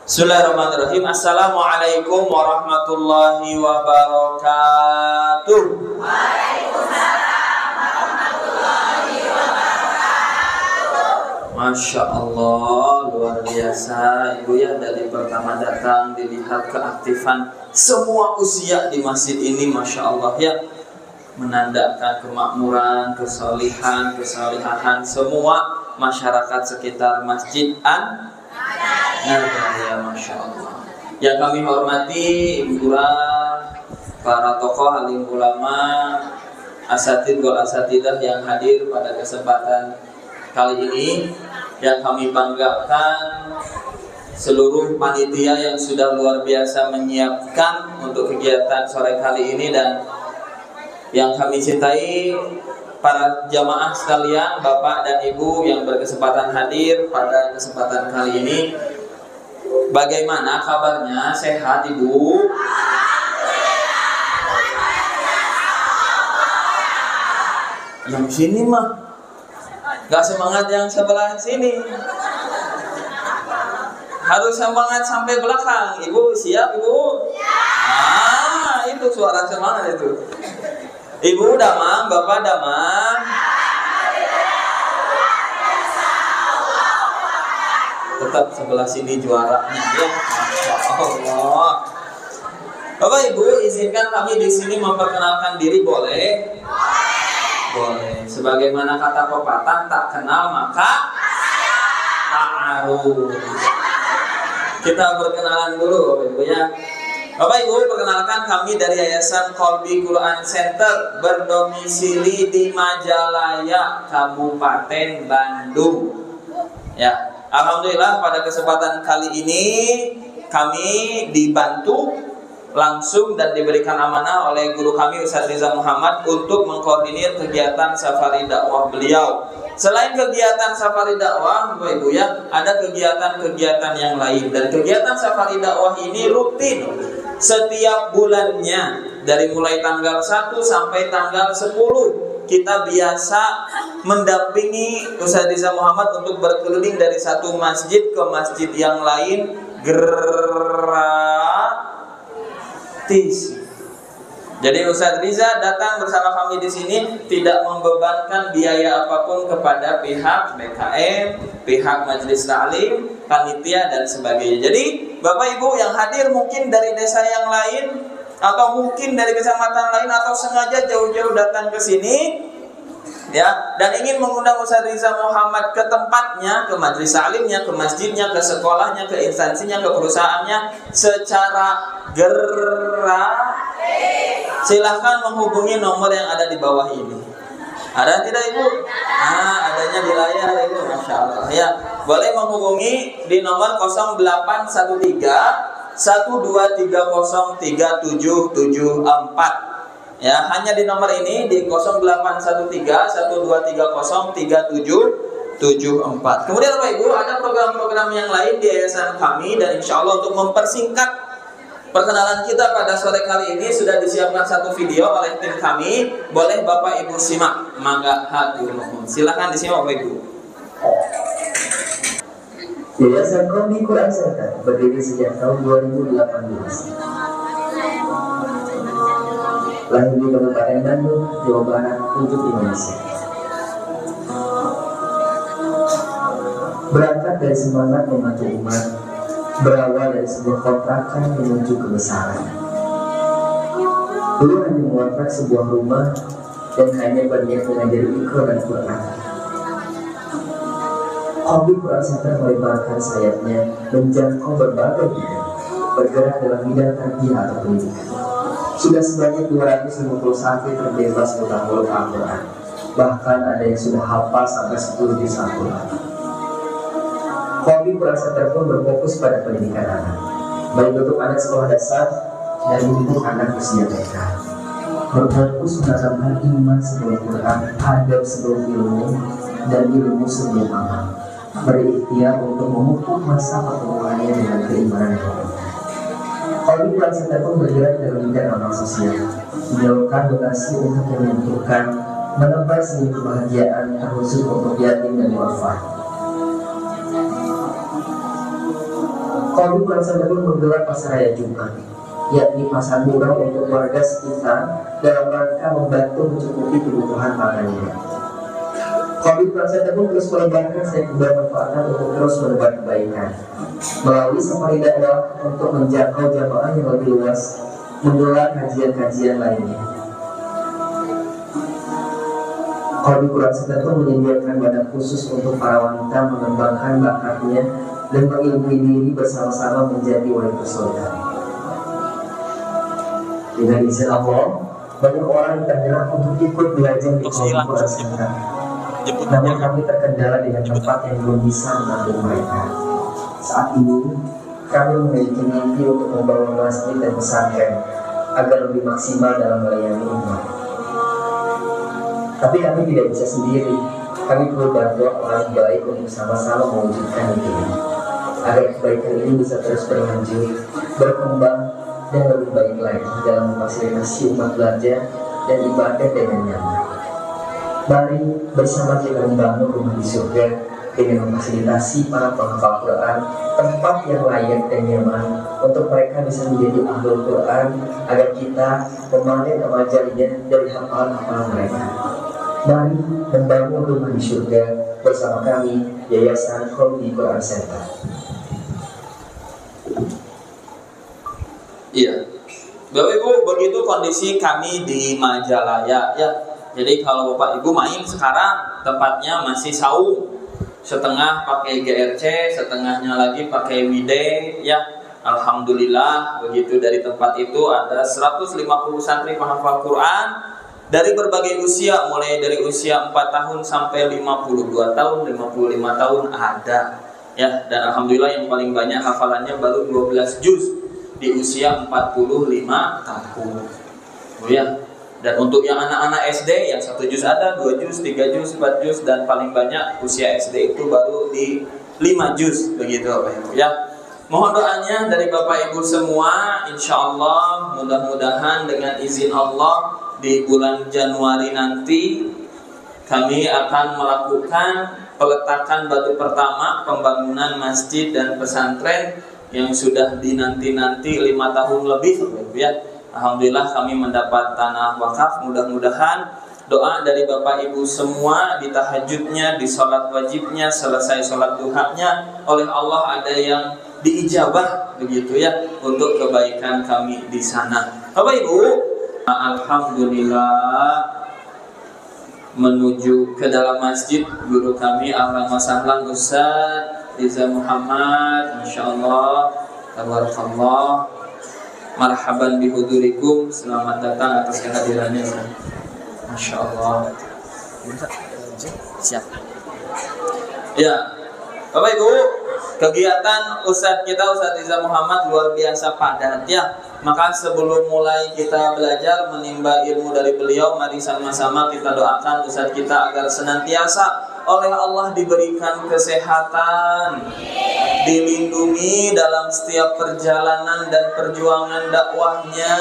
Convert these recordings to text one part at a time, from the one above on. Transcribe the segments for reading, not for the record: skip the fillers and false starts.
Bismillahirrahmanirrahim. Assalamualaikum warahmatullahi wabarakatuh. Waalaikumsalam warahmatullahi wabarakatuh. Masya Allah, luar biasa Ibu ya. Dari pertama datang dilihat keaktifan semua usia di masjid ini, Masya Allah ya, menandakan kemakmuran, kesolihan, kesolihahan semua masyarakat sekitar Masjid An-Nabawi, Masya Allah. Yang kami hormati Ibu Lurah, para tokoh alim ulama, asatid wal asatidah yang hadir pada kesempatan kali ini. Yang kami banggakan seluruh panitia yang sudah luar biasa menyiapkan untuk kegiatan sore kali ini, dan yang kami cintai para jamaah sekalian, Bapak dan Ibu yang berkesempatan hadir pada kesempatan kali ini. Bagaimana kabarnya? Sehat Ibu? Yang sini mah gak semangat, yang sebelah sini harus semangat sampai belakang. Ibu siap Ibu? Ah, itu suara semangat itu. Ibu damang, Bapak damang. Tetap sebelah sini juaranya ya. Masya Allah. Bapak Ibu, izinkan kami di sini memperkenalkan diri, boleh? Boleh. Sebagaimana kata pepatah, tak kenal maka ta'aruf. Kita berkenalan dulu Bapak Ibu ya. Bapak Ibu, perkenalkan kami dari Yayasan Qalbi Quran Center berdomisili di Majalaya, Kabupaten Bandung. Ya, alhamdulillah pada kesempatan kali ini kami dibantu langsung dan diberikan amanah oleh guru kami Ustaz Riza Muhammad untuk mengkoordinir kegiatan safari dakwah beliau. Selain kegiatan safari dakwah, Bapak Ibu ya, ada kegiatan-kegiatan yang lain, dan kegiatan safari dakwah ini rutin setiap bulannya, dari mulai tanggal 1 sampai tanggal 10 kita biasa mendampingi Ustaz Riza Muhammad untuk berkeliling dari satu masjid ke masjid yang lain gratis. Jadi Ustaz Riza datang bersama kami di sini tidak membebankan biaya apapun kepada pihak BKM, pihak Majelis Ta'lim, panitia dan sebagainya. Jadi Bapak Ibu yang hadir mungkin dari desa yang lain atau mungkin dari kecamatan lain atau sengaja jauh-jauh datang ke sini ya, dan ingin mengundang Ustaz Riza Muhammad ke tempatnya, ke majelis taklimnya, ke masjidnya, ke sekolahnya, ke instansinya, ke perusahaannya secara gratis, silahkan menghubungi nomor yang ada di bawah ini. Ada tidak Ibu? Nah, adanya di layar Ibu, Masya Allah ya. Boleh menghubungi di nomor 0813 123037774. Ya, hanya di nomor ini di 0813-1230-3774. Kemudian Bapak Ibu, ada program-program yang lain di yayasan kami, dan insya Allah untuk mempersingkat perkenalan kita pada sore kali ini sudah disiapkan satu video oleh tim kami. Boleh Bapak Ibu simak. Mangga hatur nuhun. Silakan disimak Bapak Ibu. Yayasan Qalbi Quran Center berdiri sejak tahun 2018. Lahir di Kabupaten Bandung, Jawa Barat untuk Indonesia. Berangkat dari semangat membantu umat, berawal dari sebuah kontrakan menuju kebesaran. Dulu hanya mengontrak sebuah rumah dan hanya berniat mengajari Iqra dan Quran. Qalbi Quran Center melebarkan sayapnya menjangkau berbagai bidang, bergerak dalam bidang tarbiyah atau pendidikan. Sudah sebanyak 250 santri terbebas mudah-mudah Al-Quran. Bahkan ada yang sudah hafal sampai 10 juz Al-Quran. Qalbi Quran Center pun berfokus pada pendidikan anak, baik untuk anak sekolah dasar dan untuk anak usia TK. Berfokus menanamkan iman sebelum Quran, adab sebelum ilmu, dan ilmu sebelum amal. Berikhtiar untuk memupuk masa pertumbuhannya dengan keimanan yang benar. Qalbi Quran Center pun bergerak dalam bidang amal sosial, menyalurkan donasi untuk yang membutuhkan, menebar seni kebahagiaan terkhusus untuk yatim dan duafa. Kami Quran pun menggelar pasar raya Jumat, yakni pasar murah untuk warga sekitar dalam rangka membantu mencukupi kebutuhan pangannya. Kami Quran pun terus melebarkan sayap bermanfaatan untuk terus menebar kebaikan melalui safari dakwah untuk menjangkau jamaah yang lebih luas, menggelar kajian-kajian lainnya. Kami Quran pun menyediakan badan khusus untuk para wanita mengembangkan bakatnya dan mengilmui diri bersama-sama menjadi wali bersaudara. Dengan izin Allah, banyak orang tergerak untuk ikut belajar di Quran Center. Namun kami terkendala dengan tempat yang belum bisa menampung mereka. Saat ini, kami memiliki mimpi untuk membangun masjid dan pesantren agar lebih maksimal dalam melayani umat. Tapi kami tidak bisa sendiri. Kami perlu bantuan orang baik untuk sama-sama mewujudkan itu, agar kebaikan ini bisa terus berlanjut, berkembang, dan lebih baik lagi dalam memfasilitasi umat belajar dan ibadah dengan nyaman. Mari bersama kita membangun rumah di surga dengan memfasilitasi para penghafal Quran tempat yang layak dan nyaman untuk mereka bisa menjadi ahlul Quran, agar kita memanen amalnya dari hafalan-hafalan mereka. Mari membangun rumah di surga bersama kami, Yayasan Qalbi Quran Center. Iya, Bapak Ibu, begitu kondisi kami di Majalaya ya. Jadi kalau Bapak Ibu main sekarang tempatnya masih saung, setengah pakai GRC, setengahnya lagi pakai Wide ya. Alhamdulillah begitu, dari tempat itu ada 150 santri penghafal Quran dari berbagai usia, mulai dari usia 4 tahun sampai 52 tahun, 55 tahun ada ya. Dan alhamdulillah yang paling banyak hafalannya baru 12 juz di usia 45 tahun. Oh ya. Dan untuk yang anak-anak SD, yang 1 juz ada, 2 juz, 3 juz, 4 juz, dan paling banyak usia SD itu baru di 5 juz, begitu Bapak Ibu ya. Mohon doanya dari Bapak Ibu semua, insya Allah mudah-mudahan dengan izin Allah di bulan Januari nanti kami akan melakukan peletakan batu pertama pembangunan masjid dan pesantren yang sudah dinanti-nanti 5 tahun lebih Bapak Ibu ya. Alhamdulillah kami mendapat tanah wakaf. Mudah-mudahan doa dari Bapak Ibu semua di tahajudnya, di sholat wajibnya, selesai sholat duhanya oleh Allah ada yang diijabah begitu ya, untuk kebaikan kami di sana. Bapak Ibu, alhamdulillah menuju ke dalam masjid guru kami ahlan wa sahlan Ustaz Riza Muhammad, insyaallah tabarakallah. Marhaban bihudurikum, selamat datang atas kehadirannya. Masya Allah. Siap. Ya, Bapak Ibu, kegiatan Ustadz kita Ustadz Riza Muhammad luar biasa padat ya. Maka sebelum mulai kita belajar menimba ilmu dari beliau, mari sama-sama kita doakan Ustadz kita agar senantiasa oleh Allah diberikan kesehatan, dilindungi dalam setiap perjalanan dan perjuangan dakwahnya.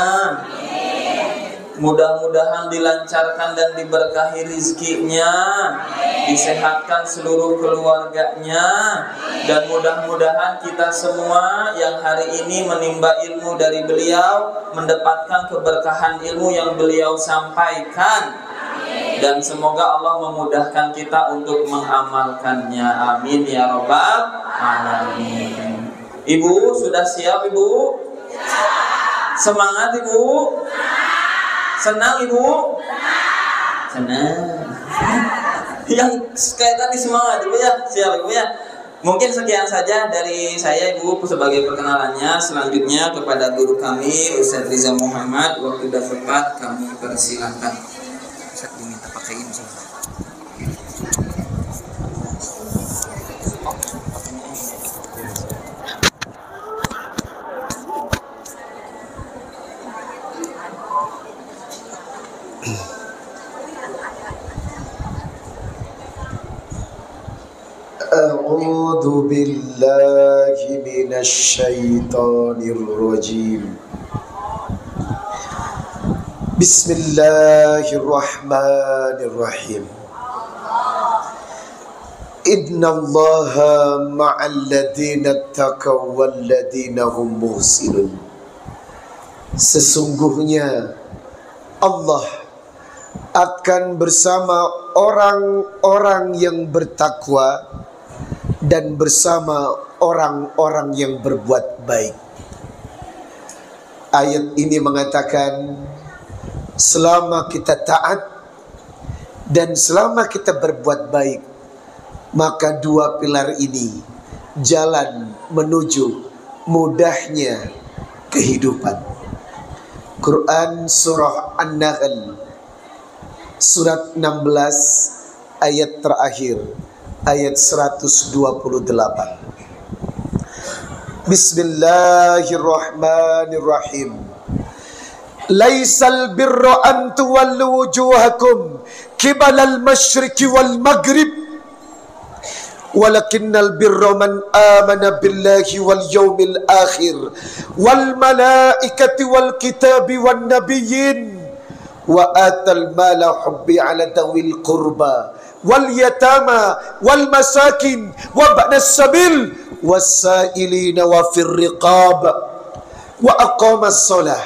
Mudah-mudahan dilancarkan dan diberkahi rizkinya, disehatkan seluruh keluarganya, dan mudah-mudahan kita semua yang hari ini menimba ilmu dari beliau mendapatkan keberkahan ilmu yang beliau sampaikan. Dan semoga Allah memudahkan kita untuk mengamalkannya. Amin ya rabbal alamin. Ibu sudah siap Ibu? Semangat Ibu? Senang Ibu? Senang. Yang kayak tadi semangat Ibu ya. Siap Ibu ya. Mungkin sekian saja dari saya Ibu sebagai perkenalannya. Selanjutnya kepada guru kami Ustadz Riza Muhammad, waktu sudah tepat kami persilahkan. Diminta pakai ini sih. أعوذ بالله من الشيطان الرجيم بسم الله الرحمن الرحيم Innallaha ma'al ladzina taqaw wal ladzina hum muhsinun. Sesungguhnya Allah akan bersama orang-orang yang bertakwa dan bersama orang-orang yang berbuat baik. Ayat ini mengatakan selama kita taat dan selama kita berbuat baik, maka dua pilar ini jalan menuju mudahnya kehidupan. Quran surah An-Nahl surat 16 ayat terakhir, ayat 128. Bismillahirrahmanirrahim. Laisal birra an tuwallu wujuhakum qibalal masyriqi wal maghrib walakinnal birra man amana billahi wal yawmil akhir wal malaikati wal kitabi wan nabiyyin wa atal mala hubbi ala dawil qurba wal yatama wal masakin wa ba'das sabil was-sa'ilina wa fir riqab wa aqamas salah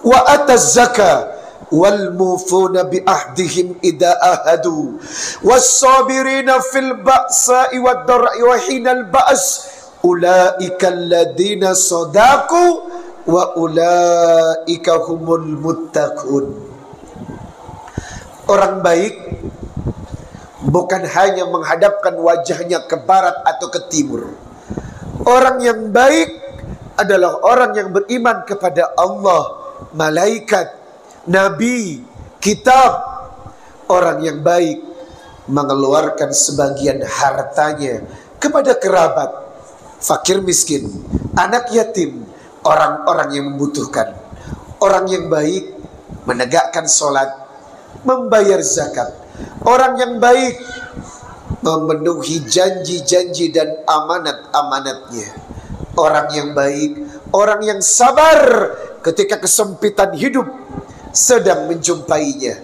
wa ataz zakah wal mufuna bi ahdihim idza ahadu was-sabirina fil ba'sa'i wad dharra'i wa hinal ba's ulaika alladziina sadaqu wa ulaika humul muttaqun. Orang baik bukan hanya menghadapkan wajahnya ke barat atau ke timur. Orang yang baik adalah orang yang beriman kepada Allah, malaikat, nabi, kitab. Orang yang baik mengeluarkan sebagian hartanya kepada kerabat, fakir miskin, anak yatim, orang-orang yang membutuhkan. Orang yang baik menegakkan sholat, membayar zakat. Orang yang baik memenuhi janji-janji dan amanat-amanatnya. Orang yang baik, orang yang sabar ketika kesempitan hidup sedang menjumpainya.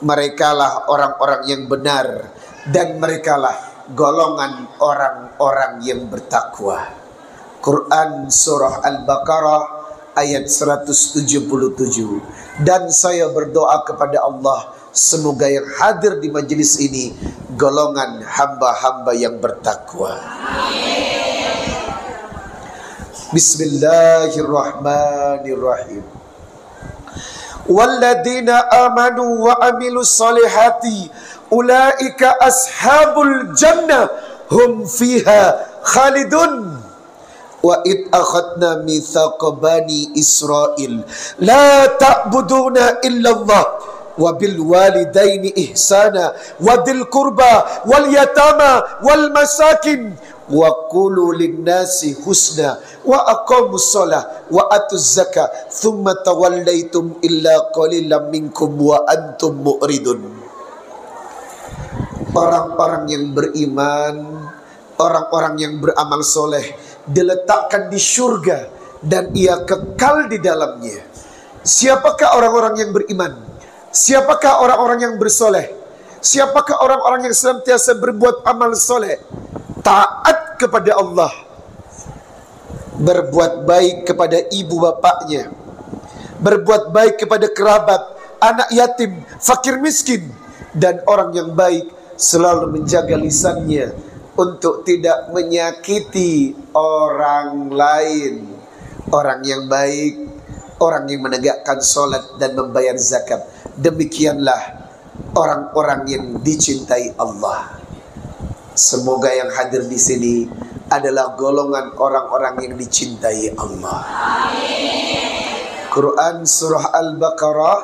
Merekalah orang-orang yang benar dan merekalah golongan orang-orang yang bertakwa. Quran surah Al-Baqarah ayat 177. Dan saya berdoa kepada Allah, semoga yang hadir di majelis ini golongan hamba-hamba yang bertakwa. Bismillahirrahmanirrahim. Walladzina amanu wa amilus solihati ulaika ashabul jannah hum fiha khalidun. Wa id akhadna mithaqa bani Israil la ta'buduna illallah wa bil walidaini ihsana wa dhil qurba wal yatama wal masakin wa qulu lin nasi husna wa aqamus shalah wa atuz zakah thumma tawallaitum illa qalilan minkum wa antum mu'ridun. Orang-orang yang beriman, orang-orang yang beramal soleh diletakkan di surga dan ia kekal di dalamnya. Siapakah orang-orang yang beriman? Siapakah orang-orang yang bersoleh? Siapakah orang-orang yang senantiasa berbuat amal soleh, taat kepada Allah, berbuat baik kepada ibu bapaknya, berbuat baik kepada kerabat, anak yatim, fakir miskin, dan orang yang baik selalu menjaga lisannya untuk tidak menyakiti orang lain. Orang yang baik, orang yang menegakkan sholat dan membayar zakat. Demikianlah orang-orang yang dicintai Allah. Semoga yang hadir di sini adalah golongan orang-orang yang dicintai Allah. Quran surah Al-Baqarah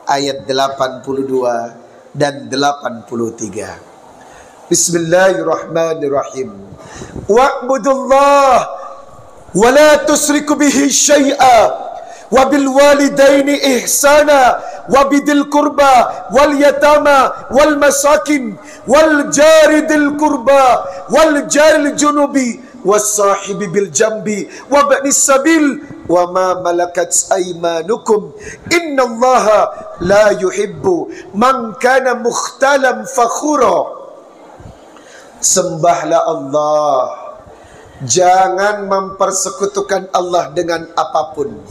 ayat 82 dan 83. Bismillahirrahmanirrahim. Wa'budullah wa la tusriku bihi syai'a wa bil walidaini ihsana wa bidil qurba wal yatama wal masakin wal jari dil qurba wal jaril junubi was sahibi bil jambi wa bani sabil wa ma malakat aymanukum innallaha la yuhibbu man kana mukhtalan fakhura. Sembahlah Allah. Jangan mempersekutukan Allah dengan apapun.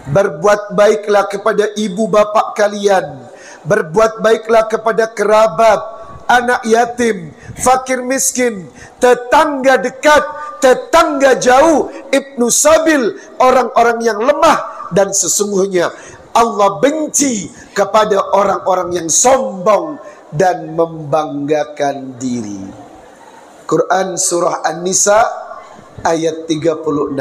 Berbuat baiklah kepada ibu bapak kalian. Berbuat baiklah kepada kerabat, anak yatim, fakir miskin, tetangga dekat, tetangga jauh, ibnu sabil, orang-orang yang lemah. Dan sesungguhnya Allah benci kepada orang-orang yang sombong dan membanggakan diri. Quran surah An-Nisa ayat 36.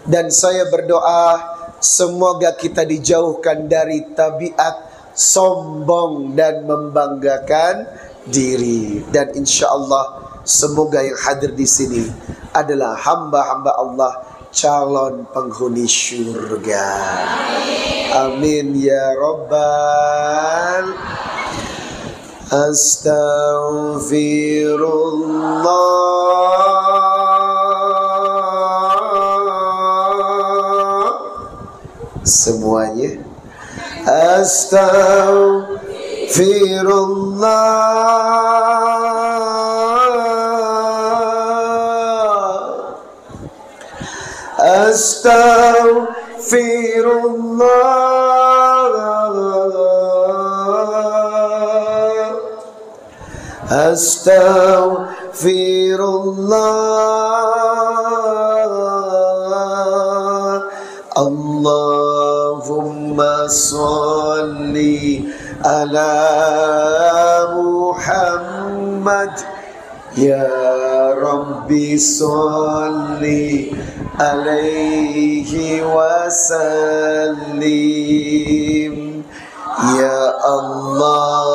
Dan saya berdoa semoga kita dijauhkan dari tabiat sombong dan membanggakan diri. Dan insya Allah semoga yang hadir di sini adalah hamba-hamba Allah, calon penghuni syurga. Amin ya Rabbal. Astaghfirullah. Semuanya. Astaghfirullah. Astaghfirullah. Astaghfirullah. Allahumma salli ala Muhammad. Ya Rabbi salli alaihi wasallim. Ya Allah,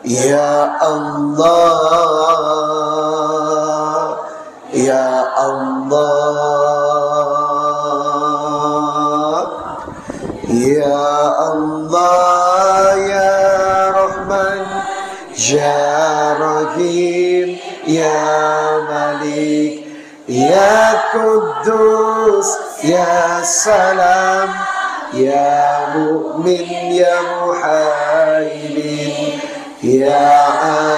ya Allah, ya Allah, ya Allah, ya Rahman, ya Rahim, ya Malik, ya Quddus, ya Salam, ya Mu'min, ya Muhaimin, ya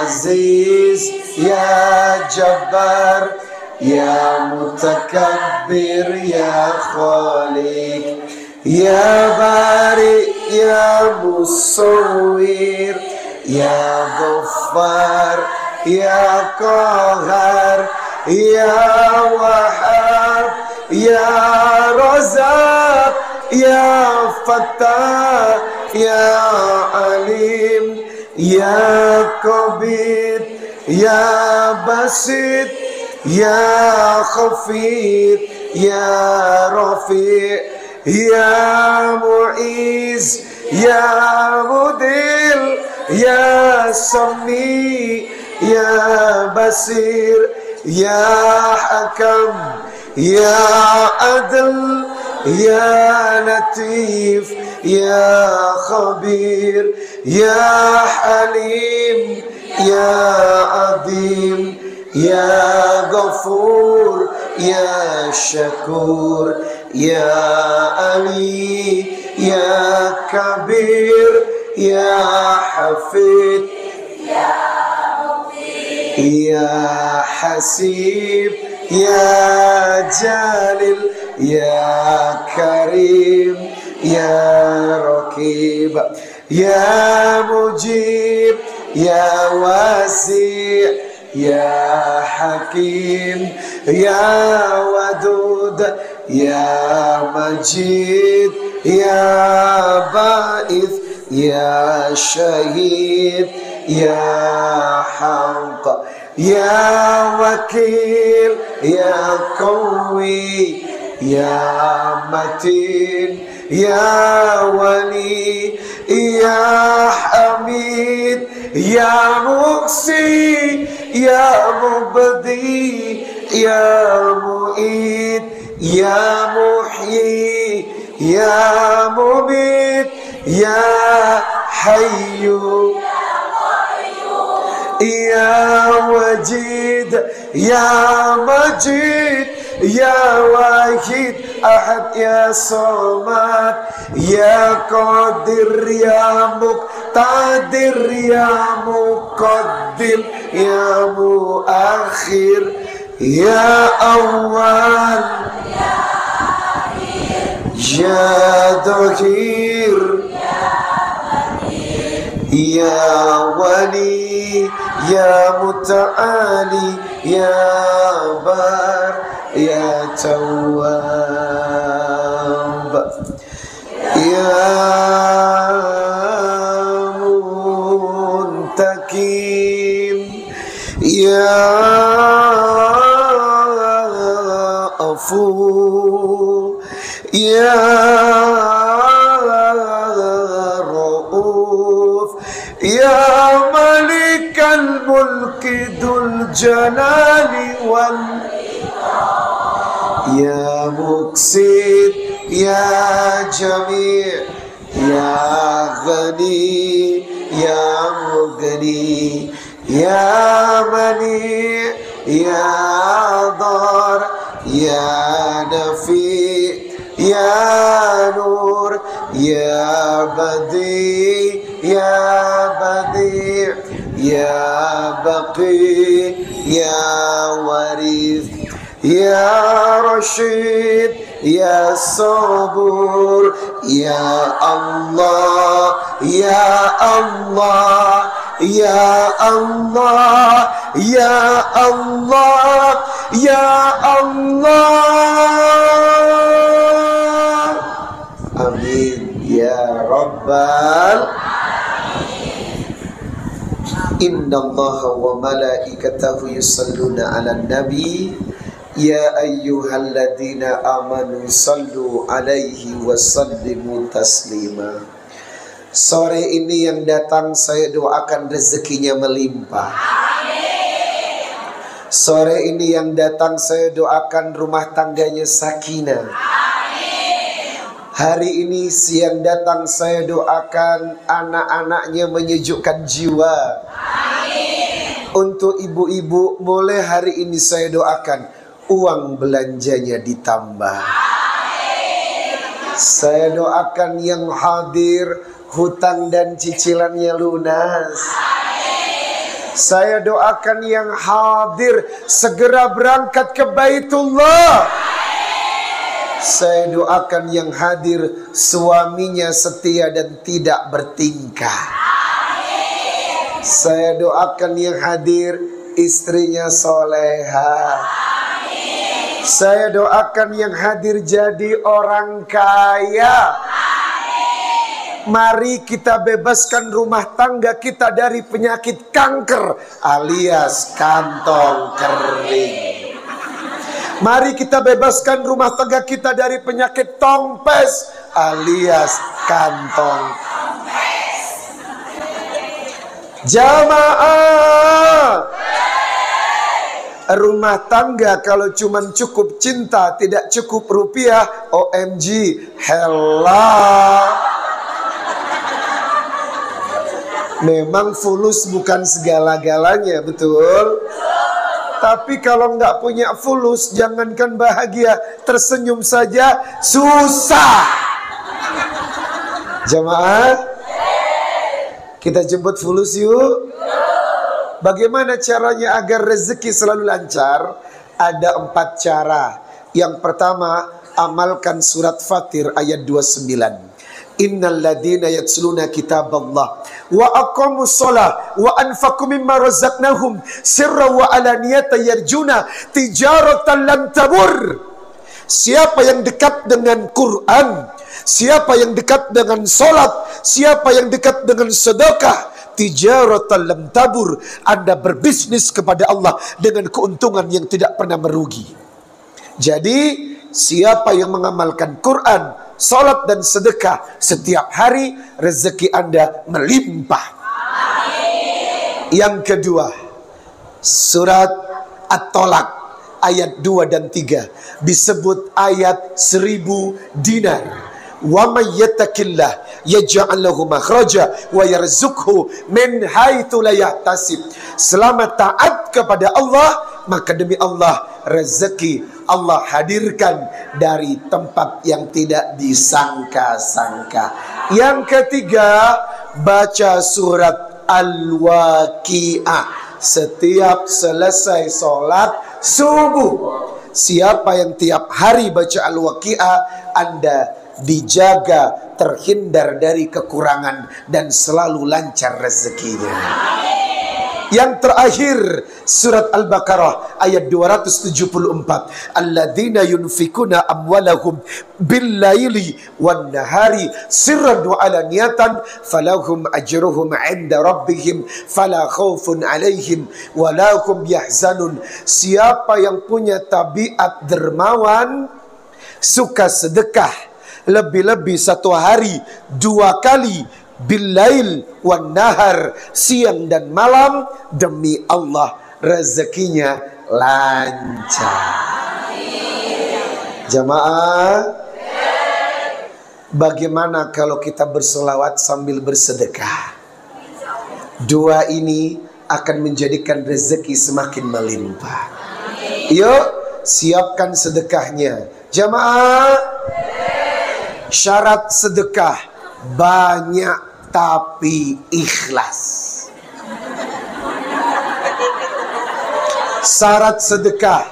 Aziz, ya Jabbar, ya Mutakabbir, ya Khaliq, ya Bari, ya Musawwir, ya Ghaffar, ya Qahar, ya Wahhab, ya Razak, ya Fattah, ya Alim, ya Qabid, ya Basit, ya Khafid, ya Rafi', ya Mu'iz, ya Mudil, ya Sami, ya Basir, ya Hakam, ya Adl, ya Latif, ya Khabir, ya Halim, ya Adim, ya Ghafur, ya Syakur, ya Ali, ya Kabir, ya Hafid, ya Hasib, ya Jalil, ya Karim, ya Rakib, ya Mujib, ya Wasi', ya Hakim, ya Wadud, ya Majid, ya Ba'ith, ya Syahid, ya Haq, ya Wakil, ya Qawi, ya Matin, ya Wali, ya Hamid, ya Muqsi, ya Mubdi, ya Mu'id, ya Muhyi, ya Mumit, ya Hayyu, ya Wajid, ya Majid, Ya Wahid Ahad Ya Somad Ya Qadir Ya Muqtadir Ya Muqaddim Ya Muakhir Ya Awal Ya Dhahir Ya Wali Ya Muta'ali Ya Bar Ya Tawwab Ya Muntakim Ya Afu Ya Rauf Ya Malikal Mulki Dzul Jalali wal Ya Muqsit Ya Jami' Ya Ghani Ya Mughni Ya Mani Ya Dar Ya Nafi Ya Nur Ya Badi Ya Badi Ya Baqi Ya Warith Ya Rashid Ya Sabur Ya Allah Ya Allah Ya Allah Ya Allah Ya Allah. Amin ya Rabbal. Innallaha wa malaikatahu yusalluna 'alan nabi ya ayyuhalladzina amanu sallu 'alaihi wa sallimu taslima. Sore ini yang datang saya doakan rezekinya melimpah. Sore ini yang datang saya doakan rumah tangganya sakinah. Hari ini siang datang saya doakan anak-anaknya menyejukkan jiwa. Untuk ibu-ibu mulai hari ini saya doakan uang belanjanya ditambah. Saya doakan yang hadir hutang dan cicilannya lunas. Saya doakan yang hadir segera berangkat ke Baitullah. Saya doakan yang hadir suaminya setia dan tidak bertingkah. Saya doakan yang hadir istrinya soleha. Saya doakan yang hadir jadi orang kaya. Mari kita bebaskan rumah tangga kita dari penyakit kanker alias kantong kering. Mari kita bebaskan rumah tangga kita dari penyakit tongpes alias kantong. Jamaah, rumah tangga kalau cuman cukup cinta tidak cukup rupiah, OMG, hella. Memang fulus bukan segala-galanya, betul? Tapi kalau nggak punya fulus, jangankan bahagia, tersenyum saja susah. Jamaah, kita jemput fulus yuk. Bagaimana caranya agar rezeki selalu lancar? Ada 4 cara. Yang pertama, amalkan surat Fatir ayat 29. Innal ladina yatsluna kitaballah wa aqamus shalah wa anfaqu mimma razaqnahum sirran wa alaniyatan yarjuna tijaratan lan tabur. Siapa yang dekat dengan Quran, siapa yang dekat dengan salat, siapa yang dekat dengan sedekah, tijaratan lam tabur, Anda berbisnis kepada Allah dengan keuntungan yang tidak pernah merugi. Jadi siapa yang mengamalkan Quran, salat dan sedekah setiap hari, rezeki Anda melimpah. Yang kedua, surat At-Tolak ayat 2 dan 3 disebut ayat 1000 dinar. Wa may yattaqillah yaj'al lahu makhraja wa yarzuqhu min haitsu la yahtasib. Selama taat kepada Allah, maka demi Allah rezeki Allah hadirkan dari tempat yang tidak disangka-sangka. Yang ketiga, baca surat Al-Waqi'ah setiap selesai sholat subuh. Siapa yang tiap hari baca Al-Waqi'ah, Anda dijaga terhindar dari kekurangan dan selalu lancar rezekinya. Yang terakhir, surat Al-Baqarah ayat 274. Alladzina yunfikuna amwalahum bil-laili wan-nahari sirran wa alaniyatan falahum ajruhum 'inda rabbihim fala khaufun 'alaihim wa la hum yahzanun. Siapa yang punya tabiat dermawan, suka sedekah, lebih-lebih satu hari 2 kali, billail wan nahar, siang dan malam, demi Allah rezekinya lancar. Jamaah, bagaimana kalau kita berselawat sambil bersedekah? Dua ini akan menjadikan rezeki semakin melimpah. Yuk, siapkan sedekahnya. Jamaah, syarat sedekah banyak tapi ikhlas. Syarat sedekah,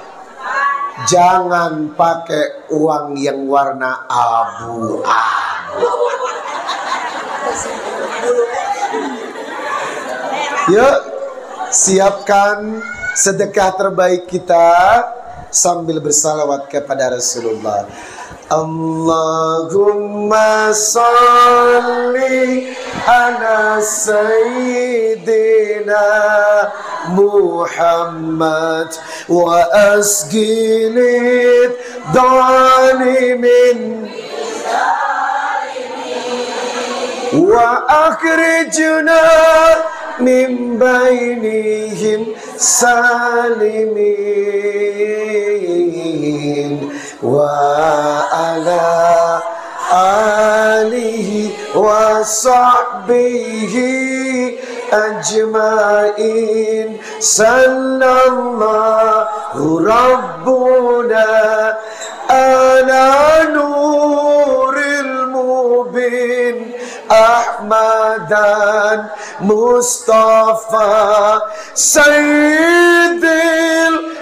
jangan pakai uang yang warna abu-abu. Yuk, siapkan sedekah terbaik kita sambil bersalawat kepada Rasulullah. Allahumma salli ala sayyidina Muhammad wa asgilid dhalimin wa akhrijna min bainihim salimin wa ala alihi wa sahbihi ajma'in. Sallallahu rabbuna ala nuril mubin Ahmadan Mustafa Sayyidil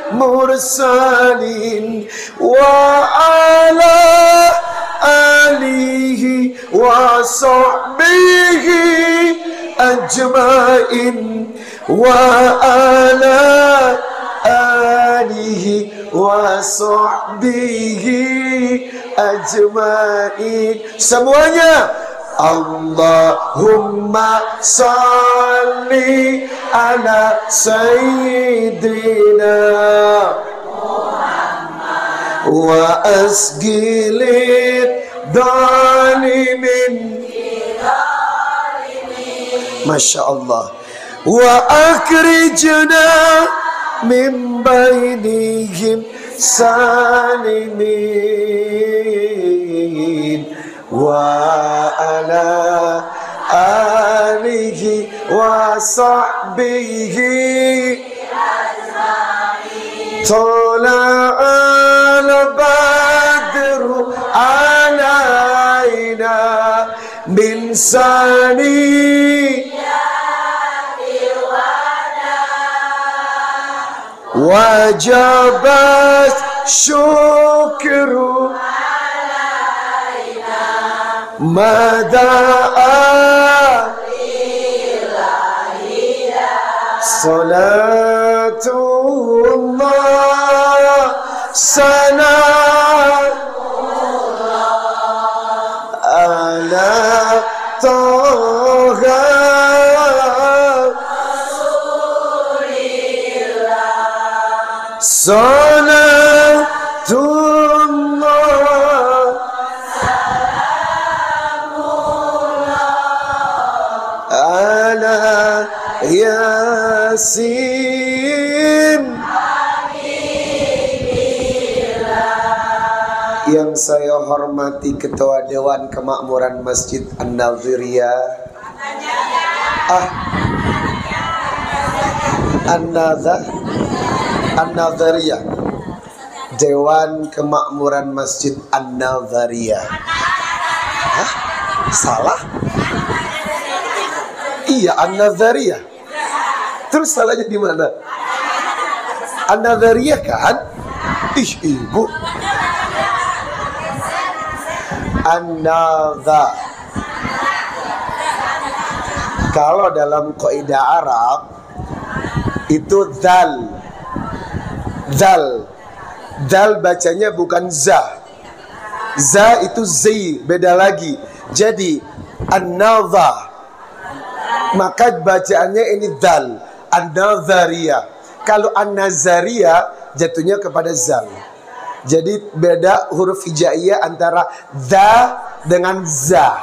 mursalin wa ala alihi wa sahbihi ajma'in wa ala alihi wa sahbihi ajma'in. Semuanya, Allahumma salli ala sayyidina Muhammad wa asgilid dhalimin. Masya Allah. Wa akhrijna min bainihim salimin wa ala alihi wa sahbihi tala'al badru alaina min sani wajabat syukru mada'a salatullah sanatullah ala toha salatullah ala Yasin. Yang saya hormati Ketua Dewan Kemakmuran Masjid An-Naziriyah An-Naziriyah Dewan Kemakmuran Masjid An-Nazariyah. Hah? Salah? Iya, An-Nazariyah. Terus salahnya di mana? An-Nazariyah kan? Ih, ibu. An-Nazar. Kalau dalam kaidah Arab itu zal. Dal bacanya bukan za. Za itu zi, beda lagi. Jadi an-nazar, maka bacaannya ini dal. An-nazariyah. Kalau an-nazariyah jatuhnya kepada zal. Jadi beda huruf hijaiyah antara za dengan za.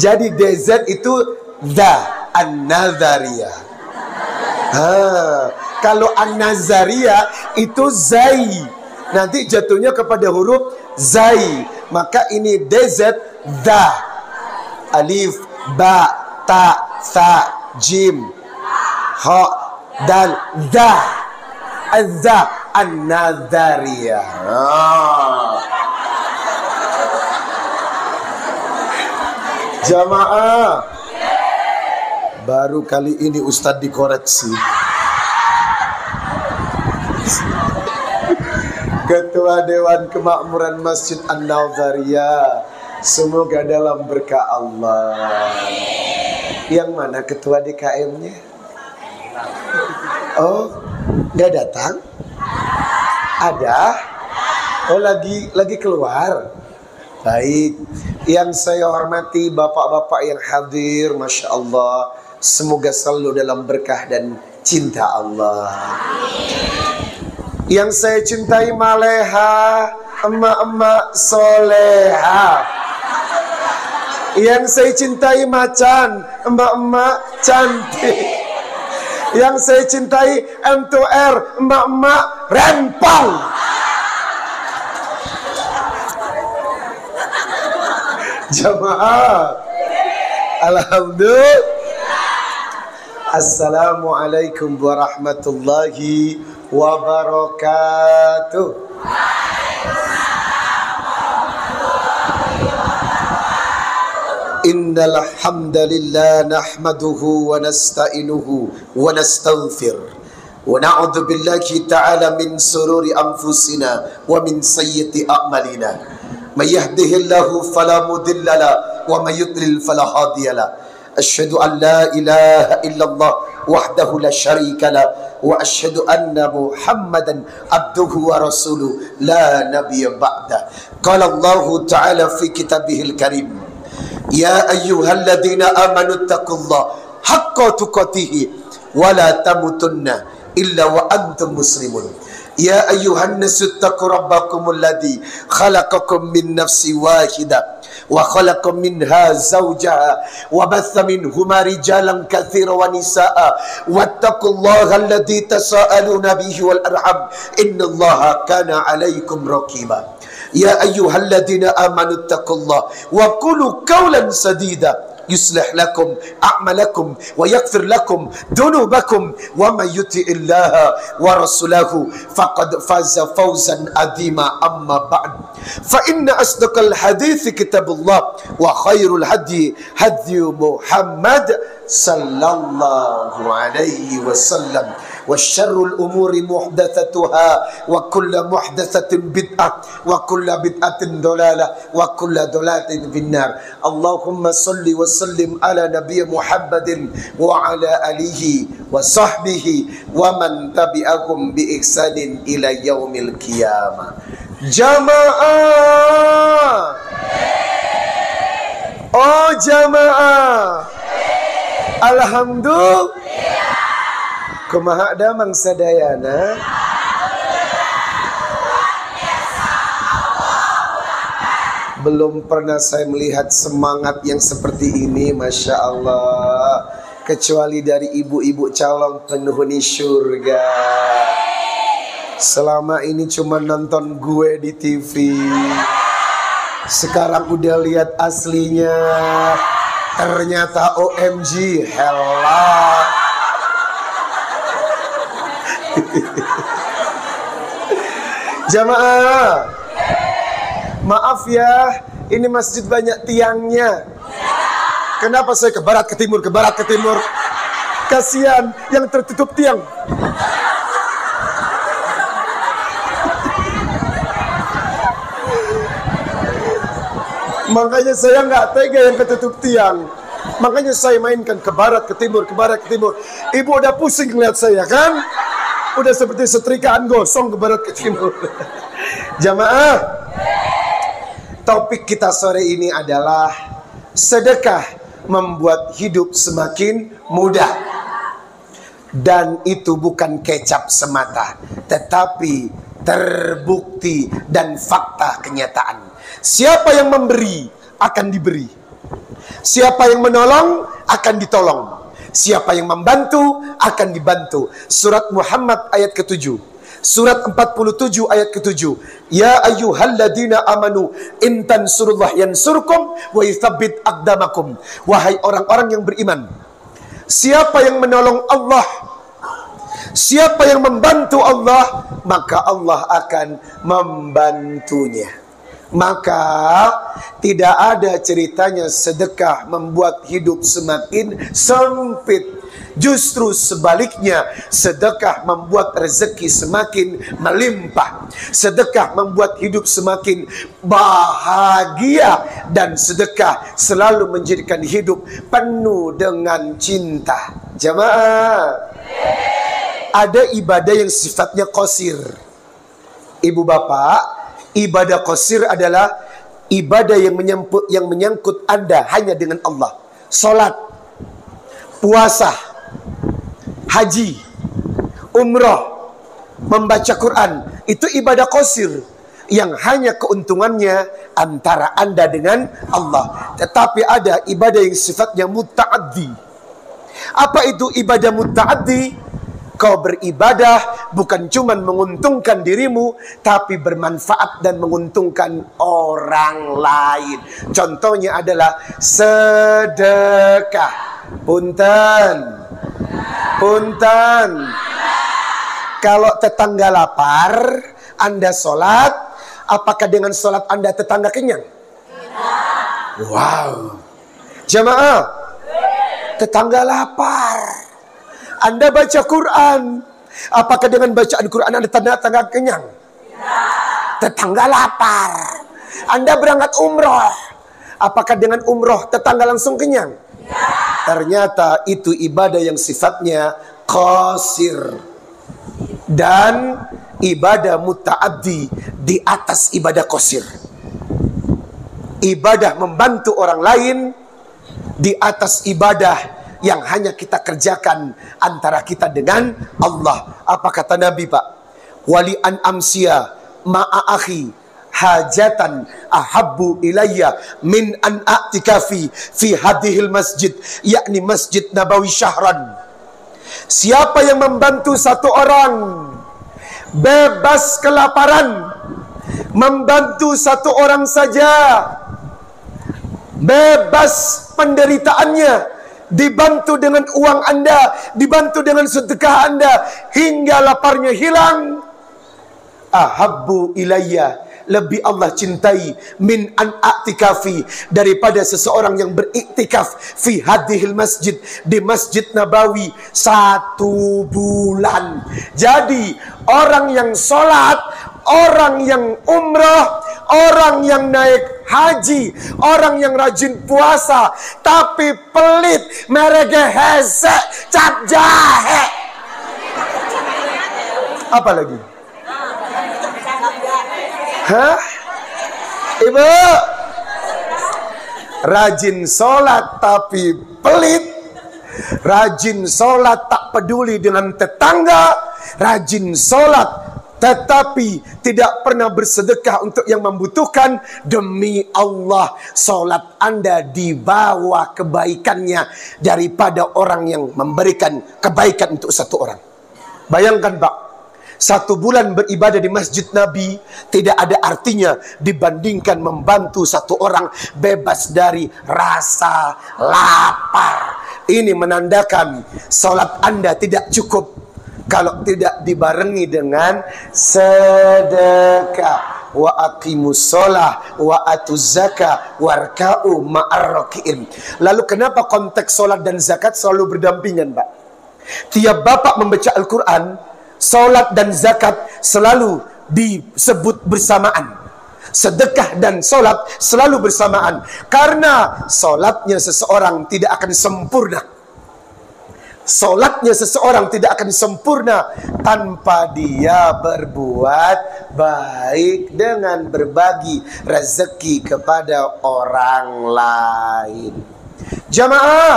Jadi DZ itu za, an-nazariyah. Kalau an-nazariyah itu zai, nanti jatuhnya kepada huruf zai. Maka ini DZ da, alif, ba, ta, sa, jim, ha, dal, da, azza, an-nazariyah. Jamaah, baru kali ini Ustadz dikoreksi. Ketua Dewan Kemakmuran Masjid An-Nazariyah, semoga dalam berkah Allah. Yang mana ketua DKM-nya? Oh, nggak datang? Ada? Oh, lagi keluar. Baik. Yang saya hormati bapak-bapak yang hadir, Masya Allah, semoga selalu dalam berkah dan cinta Allah. Yang saya cintai maleha, emak-emak soleha. Yang saya cintai macan, emak-emak cantik. Yang saya cintai M2R, emak-emak rempong. Jamaah, alhamdulillah. Assalamualaikum warahmatullahi wabarakatuh. Innal hamdalillah nahmaduhu wa nasta'inuhu wa nastaghfir wa na'udzu billahi ta'ala min sururi anfusina wa min sayyiati a'malina. May yahdihillahu fala mudilla lahu wa may yudlil fala hadiya lahu. Asyhadu an la ilaha illallah wahdahu la syarika lah wa asyhadu anna Muhammadan abduhu wa rasuluh la nabiyya ba'da. Qala Allah ta'ala fi kitabihil karim, ya ayyuhalladzina amanu taqullaha haqqa tuqatih wa la tamutunna illa wa antum muslimun. Ya ayyuhan nasu taqu rabbakumul ladzi khalaqakum min nafsin wahidah wa khalaqa minha zawjaha wa batha minhuma rijalan katsiran wa nisaa wattaqullaha alladzi tasaaluna bihi wal arham innallaha kana 'alaikum raqiba. Ya ayyuhalladzina amanu taqullaha wa qulu qawlan sadida yuslih lakum a'malakum wa yaghfir lakum dhunubakum wa may yuti'illaha wa rasulahu faqad faza fawzan adhima. Amma ba'd, fa inna asdaqal hadithi kitabullah wa khairul hadi hadi Muhammad sallallahu alaihi wasallam wa syarrul umuri muhdatsatuha wa kullu muhdatsatin bid'ah wa kullu bid'atin dalalah wa kullu dalalatin finnar. Allahumma salli wa sallim ala nabiy Muhammadin wa ala alihi wa sahbihi wa man tabi'ahum bi ihsanin ila yaumil qiyamah. Jamaah, oh jamaah, alhamdulillah. Kumaha damang sadayana. Belum pernah saya melihat semangat yang seperti ini, Masya Allah, kecuali dari ibu-ibu calon penghuni surga. Selama ini cuma nonton gue di TV, sekarang udah lihat aslinya. Ternyata OMG, hella. Jamaah, maaf ya, ini masjid banyak tiangnya. Kenapa saya ke barat, ke timur, ke barat, ke timur? Kasihan yang tertutup tiang. Makanya saya nggak tega yang ketutup tiang. Makanya saya mainkan ke barat, ke timur, ke barat, ke timur. Ibu udah pusing lihat saya kan? Udah seperti setrikaan gosong ke barat, ke timur. Jamaah, topik kita sore ini adalah sedekah membuat hidup semakin mudah. Dan itu bukan kecap semata, tetapi terbukti dan fakta kenyataan. Siapa yang memberi akan diberi. Siapa yang menolong akan ditolong. Siapa yang membantu akan dibantu. Surat Muhammad ayat ke-7. Surat 47 ayat ke-7. Ya ayyuhalladzina amanu in tansurullah yansurkum wa yuthabbit aqdamakum. Wahai orang-orang yang beriman, siapa yang menolong Allah, siapa yang membantu Allah, maka Allah akan membantunya. Maka tidak ada ceritanya sedekah membuat hidup semakin sempit. Justru sebaliknya, sedekah membuat rezeki semakin melimpah. Sedekah membuat hidup semakin bahagia. Dan sedekah selalu menjadikan hidup penuh dengan cinta. Jamaah, ada ibadah yang sifatnya qasir. Ibu bapak, ibadah qasir adalah ibadah yang menyangkut Anda hanya dengan Allah. Salat, puasa, haji, umrah, membaca Quran, itu ibadah qasir yang hanya keuntungannya antara Anda dengan Allah. Tetapi ada ibadah yang sifatnya muta'addi. Apa itu ibadah muta'addi? Kau beribadah bukan cuma menguntungkan dirimu, tapi bermanfaat dan menguntungkan orang lain. Contohnya adalah sedekah. Punten. Kalau tetangga lapar, Anda sholat, apakah dengan sholat Anda tetangga kenyang? Wow. Jamaah, tetangga lapar, Anda baca Quran, apakah dengan bacaan Quran Anda tetangga kenyang? Tetangga lapar. Anda berangkat umroh, apakah dengan umroh tetangga langsung kenyang? Ternyata itu ibadah yang sifatnya qasir. Dan ibadah muta'addi di atas ibadah qasir. Ibadah membantu orang lain di atas ibadah yang hanya kita kerjakan antara kita dengan Allah. Apa kata Nabi, Pak? Wali an amsiya ma'a akhi hajatan ahabbu ilayya min an a'tikafi fi hadhil masjid, yakni Masjid Nabawi syahran. Siapa yang membantu satu orang bebas kelaparan, membantu satu orang saja bebas penderitaannya, dibantu dengan uang Anda, dibantu dengan sedekah Anda hingga laparnya hilang, ahabbu ilayya, lebih Allah cintai min an a'tikafi, daripada seseorang yang beriktikaf fi hadhil masjid, di Masjid Nabawi 1 bulan. Jadi orang yang sholat, orang yang umrah, orang yang naik haji, orang yang rajin puasa, tapi pelit, merege hesek, cap jahe. Apa lagi? Hah? Ibu, rajin sholat tapi pelit, rajin sholat tak peduli dengan tetangga, rajin sholat tetapi tidak pernah bersedekah untuk yang membutuhkan. Demi Allah, sholat Anda di bawah kebaikannya daripada orang yang memberikan kebaikan untuk satu orang. Bayangkan Pak, 1 bulan beribadah di Masjid Nabi tidak ada artinya dibandingkan membantu satu orang bebas dari rasa lapar. Ini menandakan sholat Anda tidak cukup kalau tidak dibarengi dengan sedekah. Wa aqimus sholah wa atuz zakah warka'u ma'ar raki'in. Lalu kenapa konteks sholat dan zakat selalu berdampingan, Pak? Tiap bapak membaca Al-Quran, sholat dan zakat selalu disebut bersamaan. Sedekah dan sholat selalu bersamaan. Karena sholatnya seseorang tidak akan sempurna. Sholatnya seseorang tidak akan sempurna tanpa dia berbuat baik dengan berbagi rezeki kepada orang lain. Jamaah,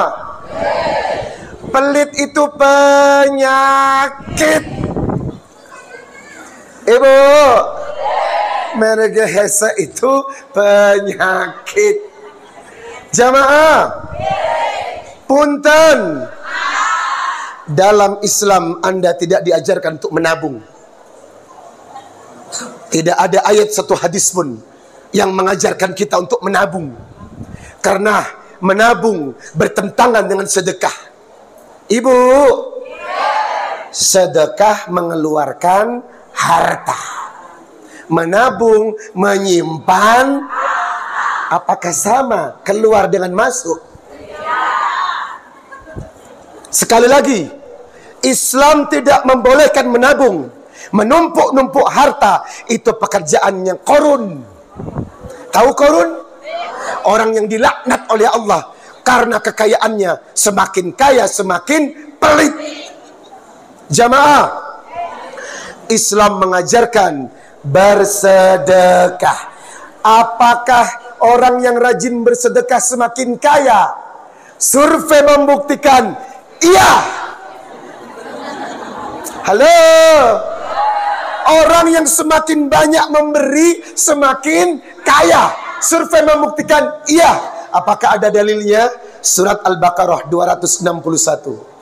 pelit itu penyakit. Ibu, mereka hesa itu penyakit. Jamaah, punten, dalam Islam Anda tidak diajarkan untuk menabung. Tidak ada ayat satu hadis pun yang mengajarkan kita untuk menabung. Karena menabung bertentangan dengan sedekah. Ibu, sedekah mengeluarkan harta. Menabung menyimpan. Apakah sama? Keluar dengan masuk? Sekali lagi, Islam tidak membolehkan menabung. Menumpuk-numpuk harta itu pekerjaan yang korun. Tahu korun? Orang yang dilaknat oleh Allah karena kekayaannya. Semakin kaya semakin pelit. Jamaah, Islam mengajarkan bersedekah. Apakah orang yang rajin bersedekah semakin kaya? Survei membuktikan iya. Halo. Orang yang semakin banyak memberi semakin kaya. Survei membuktikan iya. Apakah ada dalilnya? Surat Al-Baqarah 261.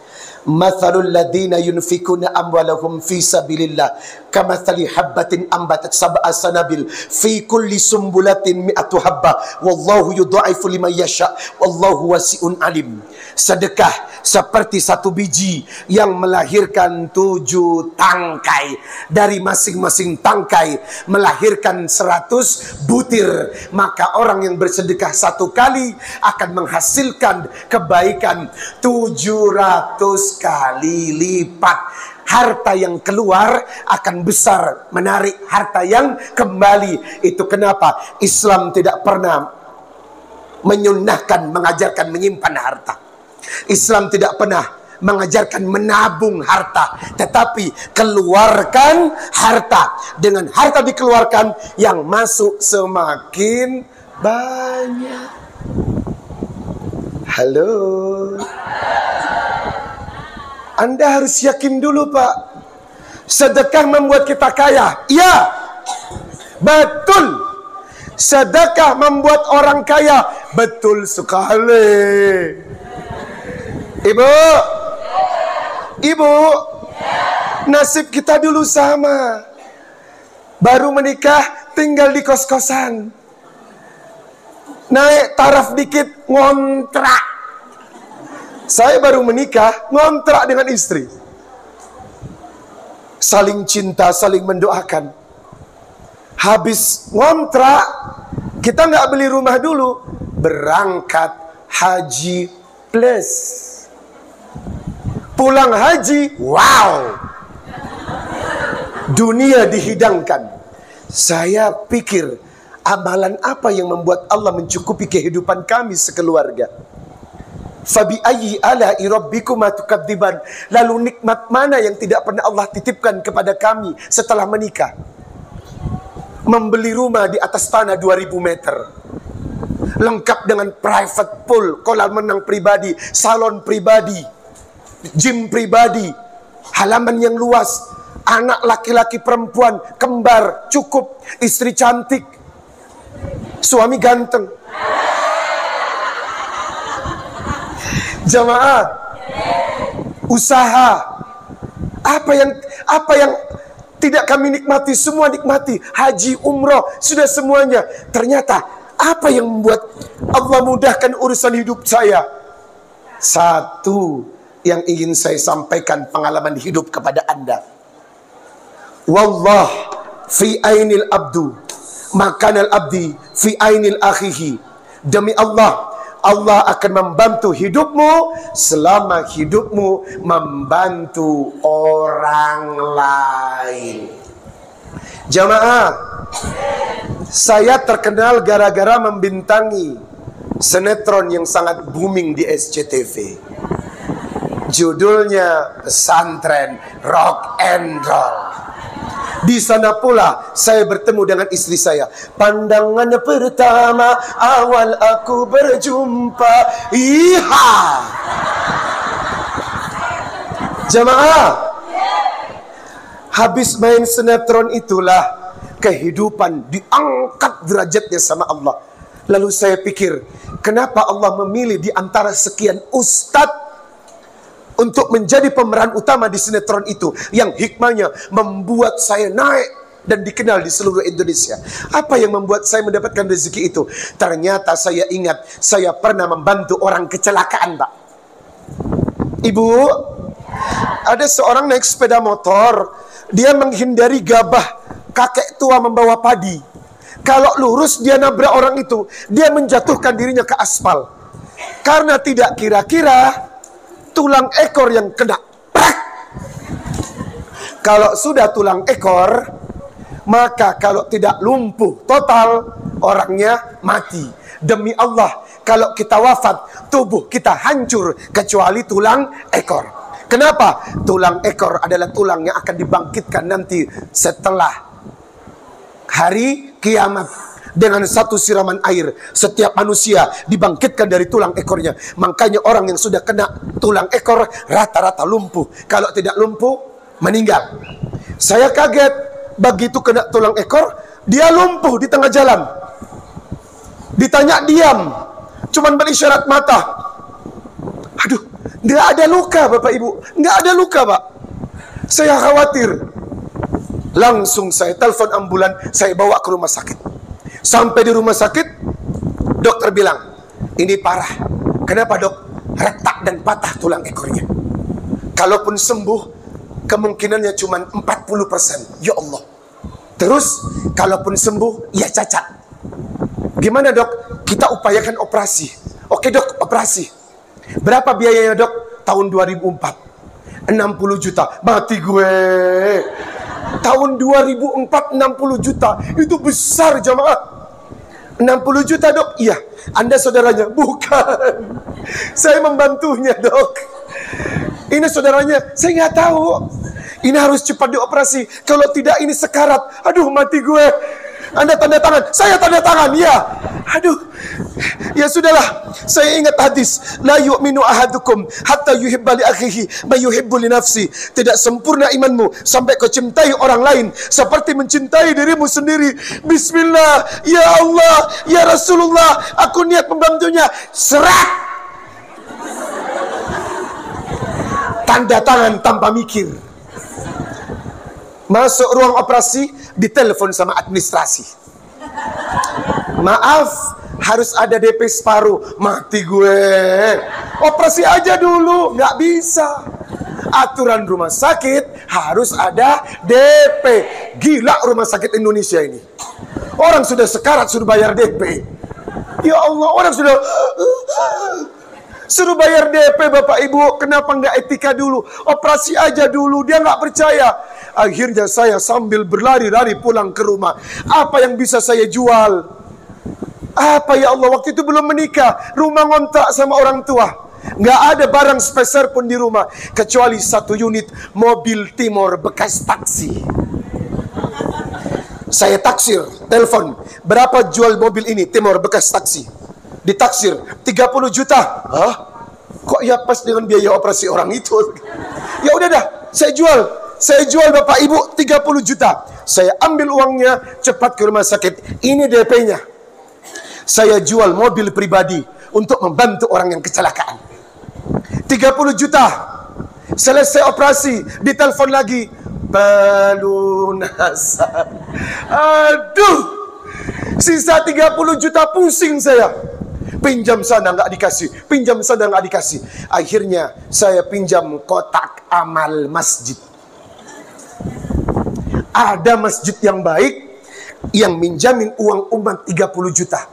Mathalul ladina yunfikuna amwalahum fi sabilillah kamathali habbatin ambatat sab'a sanabil fi kulli sumbulatin mi'atu habba wallahu yudha'ifu liman yasha wallahu wasi'un alim. Sedekah seperti satu biji yang melahirkan 7 tangkai. Dari masing-masing tangkai melahirkan 100 butir. Maka orang yang bersedekah 1 kali akan menghasilkan kebaikan 700 kali lipat. Harta yang keluar akan besar menarik harta yang kembali. Itu kenapa Islam tidak pernah menyunnahkan, mengajarkan menyimpan harta. Islam tidak pernah mengajarkan menabung harta, tetapi keluarkan harta. Dengan harta dikeluarkan, yang masuk semakin banyak. Halo, Anda harus yakin dulu, Pak. Sedekah membuat kita kaya. Iya, betul. Sedekah membuat orang kaya. Betul sekali. Ibu, nasib kita dulu sama. Baru menikah, tinggal di kos-kosan. Naik taraf dikit, ngontrak. Saya baru menikah, ngontrak dengan istri. Saling cinta, saling mendoakan. Habis ngontrak, kita nggak beli rumah dulu. Berangkat haji plus. Pulang haji, wow, dunia dihidangkan. Saya pikir, amalan apa yang membuat Allah mencukupi kehidupan kami sekeluarga? Fabi ayyi ala'i rabbikuma tukadziban. Lalu nikmat mana yang tidak pernah Allah titipkan kepada kami setelah menikah? Membeli rumah di atas tanah 2000 meter. Lengkap dengan private pool, kolam renang pribadi, salon pribadi, gym pribadi, halaman yang luas, anak laki-laki perempuan, kembar, cukup, istri cantik, suami ganteng. Jamaah, usaha, apa yang tidak kami nikmati, semua nikmati. Haji, umroh, sudah semuanya. Ternyata apa yang membuat Allah mudahkan urusan hidup saya? 1, yang ingin saya sampaikan pengalaman hidup kepada Anda. Wallah fi ainil abdu makanal abdi fi ainil akhihi. Demi Allah, Allah akan membantu hidupmu selama hidupmu membantu orang lain. Jamaah, saya terkenal gara-gara membintangi sinetron yang sangat booming di SCTV. Judulnya Pesantren Rock and Roll. Di sana pula saya bertemu dengan istri saya. Pandangan pertama awal aku berjumpa. Iha. Jamaah, habis main sinetron itulah kehidupan diangkat derajatnya sama Allah. Lalu saya pikir, kenapa Allah memilih di antara sekian ustadz untuk menjadi pemeran utama di sinetron itu, yang hikmahnya membuat saya naik dan dikenal di seluruh Indonesia. Apa yang membuat saya mendapatkan rezeki itu? Ternyata saya ingat, saya pernah membantu orang kecelakaan, Pak. Ibu, ada seorang naik sepeda motor, dia menghindari gabah kakek tua membawa padi. Kalau lurus dia nabrak orang itu, dia menjatuhkan dirinya ke aspal. Karena tidak kira-kira tulang ekor yang kena. Kalau sudah tulang ekor, maka kalau tidak lumpuh total, orangnya mati. Demi Allah, kalau kita wafat, tubuh kita hancur kecuali tulang ekor. Kenapa? Tulang ekor adalah tulang yang akan dibangkitkan nanti setelah hari kiamat. Dengan satu siraman air, setiap manusia dibangkitkan dari tulang ekornya. Makanya orang yang sudah kena tulang ekor rata-rata lumpuh. Kalau tidak lumpuh, meninggal. Saya kaget, begitu kena tulang ekor, dia lumpuh di tengah jalan. Ditanya diam, cuman berisyarat mata. Aduh, nggak ada luka Bapak Ibu, nggak ada luka Pak. Saya khawatir. Langsung saya telepon ambulan, saya bawa ke rumah sakit. Sampai di rumah sakit, dokter bilang, ini parah. Kenapa dok? Retak dan patah tulang ekornya. Kalaupun sembuh, kemungkinannya cuma 40%. Ya Allah. Terus, kalaupun sembuh, ya cacat. Gimana dok? Kita upayakan operasi. Oke dok, operasi. Berapa biayanya dok? Tahun 2004. 60 juta. Mati gue. Tahun 2004 60 juta. Itu besar jamaah. 60 juta dok? Iya. Anda saudaranya? Bukan. Saya membantunya dok. Ini saudaranya? Saya nggak tahu. Ini harus cepat dioperasi. Kalau tidak ini sekarat. Aduh mati gue. Anda tanda tangan? Saya tanda tangan, ya. Aduh. Ya sudahlah. Saya ingat hadis. La yu'minu ahadukum hatta yuhibba li akhihi ma yuhibbu li nafsi. Tidak sempurna imanmu sampai kau cintai orang lain seperti mencintai dirimu sendiri. Bismillah. Ya Allah, ya Rasulullah, aku niat membantunya. Serat. Tanda tangan tanpa mikir. Masuk ruang operasi, ditelepon sama administrasi. Maaf, harus ada DP separuh. Mati gue. Operasi aja dulu. Nggak bisa. Aturan rumah sakit harus ada DP. Gila rumah sakit Indonesia ini. Orang sudah sekarat suruh bayar DP. Ya Allah, orang sudah suruh bayar DP Bapak Ibu. Kenapa nggak etika dulu? Operasi aja dulu. Dia nggak percaya. Akhirnya saya sambil berlari-lari pulang ke rumah. Apa yang bisa saya jual? Apa ya Allah, waktu itu belum menikah. Rumah ngontrak sama orang tua. Nggak ada barang spesial pun di rumah. Kecuali 1 unit mobil Timor bekas taksi. Saya taksir, telepon. Berapa jual mobil ini Timor bekas taksi? Ditaksir 30 juta. Hah? Kok ya pas dengan biaya operasi orang itu? Ya udah dah, saya jual. Saya jual Bapak Ibu 30 juta. Saya ambil uangnya, cepat ke rumah sakit. Ini DP-nya. Saya jual mobil pribadi untuk membantu orang yang kecelakaan. 30 juta. Selesai operasi, ditelepon lagi. Pelunasan. Aduh. Sisa 30 juta, pusing saya. Pinjam sana nggak dikasih, pinjam sana nggak dikasih. Akhirnya saya pinjam kotak amal masjid. Ada masjid yang baik yang minjamin uang umat 30 juta.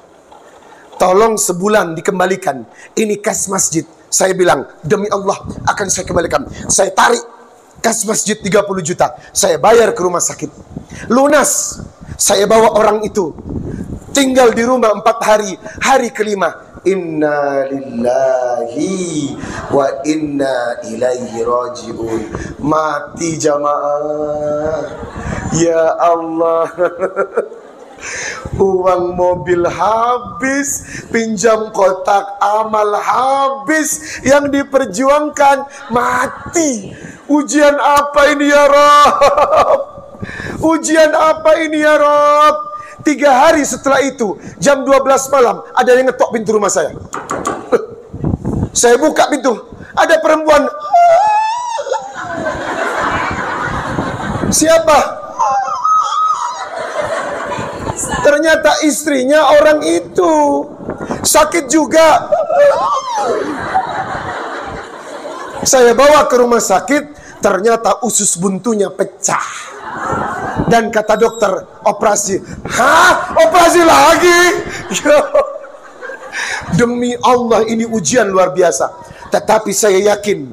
Tolong sebulan dikembalikan. Ini kas masjid. Saya bilang, demi Allah akan saya kembalikan. Saya tarik kas masjid 30 juta. Saya bayar ke rumah sakit. Lunas. Saya bawa orang itu. Tinggal di rumah 4 hari. Hari kelima, inna lillahi wa inna ilaihi raji'un. Mati jamaah. Ya Allah. Uang mobil habis, pinjam kotak amal habis, yang diperjuangkan mati. Ujian apa ini ya Rabb? Ujian apa ini ya Rabb? 3 hari setelah itu, jam 12 malam, ada yang ngetok pintu rumah saya. Saya buka pintu, ada perempuan. Siapa? Ternyata istrinya orang itu. Sakit juga. Saya bawa ke rumah sakit, ternyata usus buntunya pecah. Dan kata dokter, operasi. Hah? Operasi lagi? Demi Allah, ini ujian luar biasa. Tetapi saya yakin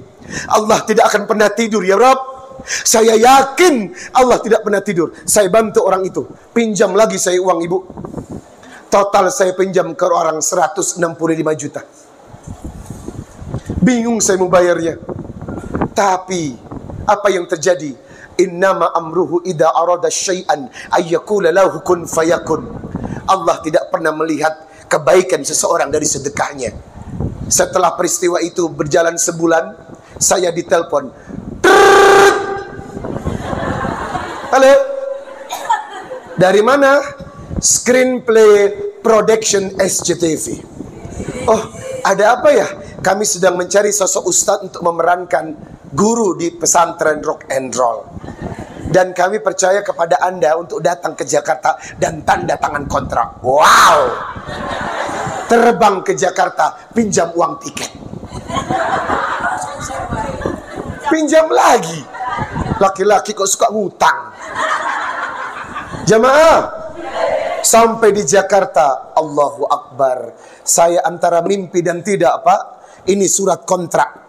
Allah tidak akan pernah tidur ya Rabb. Saya yakin Allah tidak pernah tidur. Saya bantu orang itu. Pinjam lagi saya uang ibu. Total saya pinjam ke orang 165 juta. Bingung saya mau bayarnya. Tapi apa yang terjadi? Innama amruhu idza arada syai'an ayyakula lahu kun fayakun. Allah tidak pernah melihat kebaikan seseorang dari sedekahnya. Setelah peristiwa itu berjalan sebulan, saya ditelepon. Halo? Dari mana? Screenplay Production SCTV. Oh, ada apa ya? Kami sedang mencari sosok ustadz untuk memerankan guru di pesantren rock and roll. Dan kami percaya kepada Anda untuk datang ke Jakarta dan tanda tangan kontrak. Wow! Terbang ke Jakarta, pinjam uang tiket. Pinjam lagi. Laki-laki kok suka ngutang. Jamaah, sampai di Jakarta, Allahu Akbar. Saya antara mimpi dan tidak, Pak. Ini surat kontrak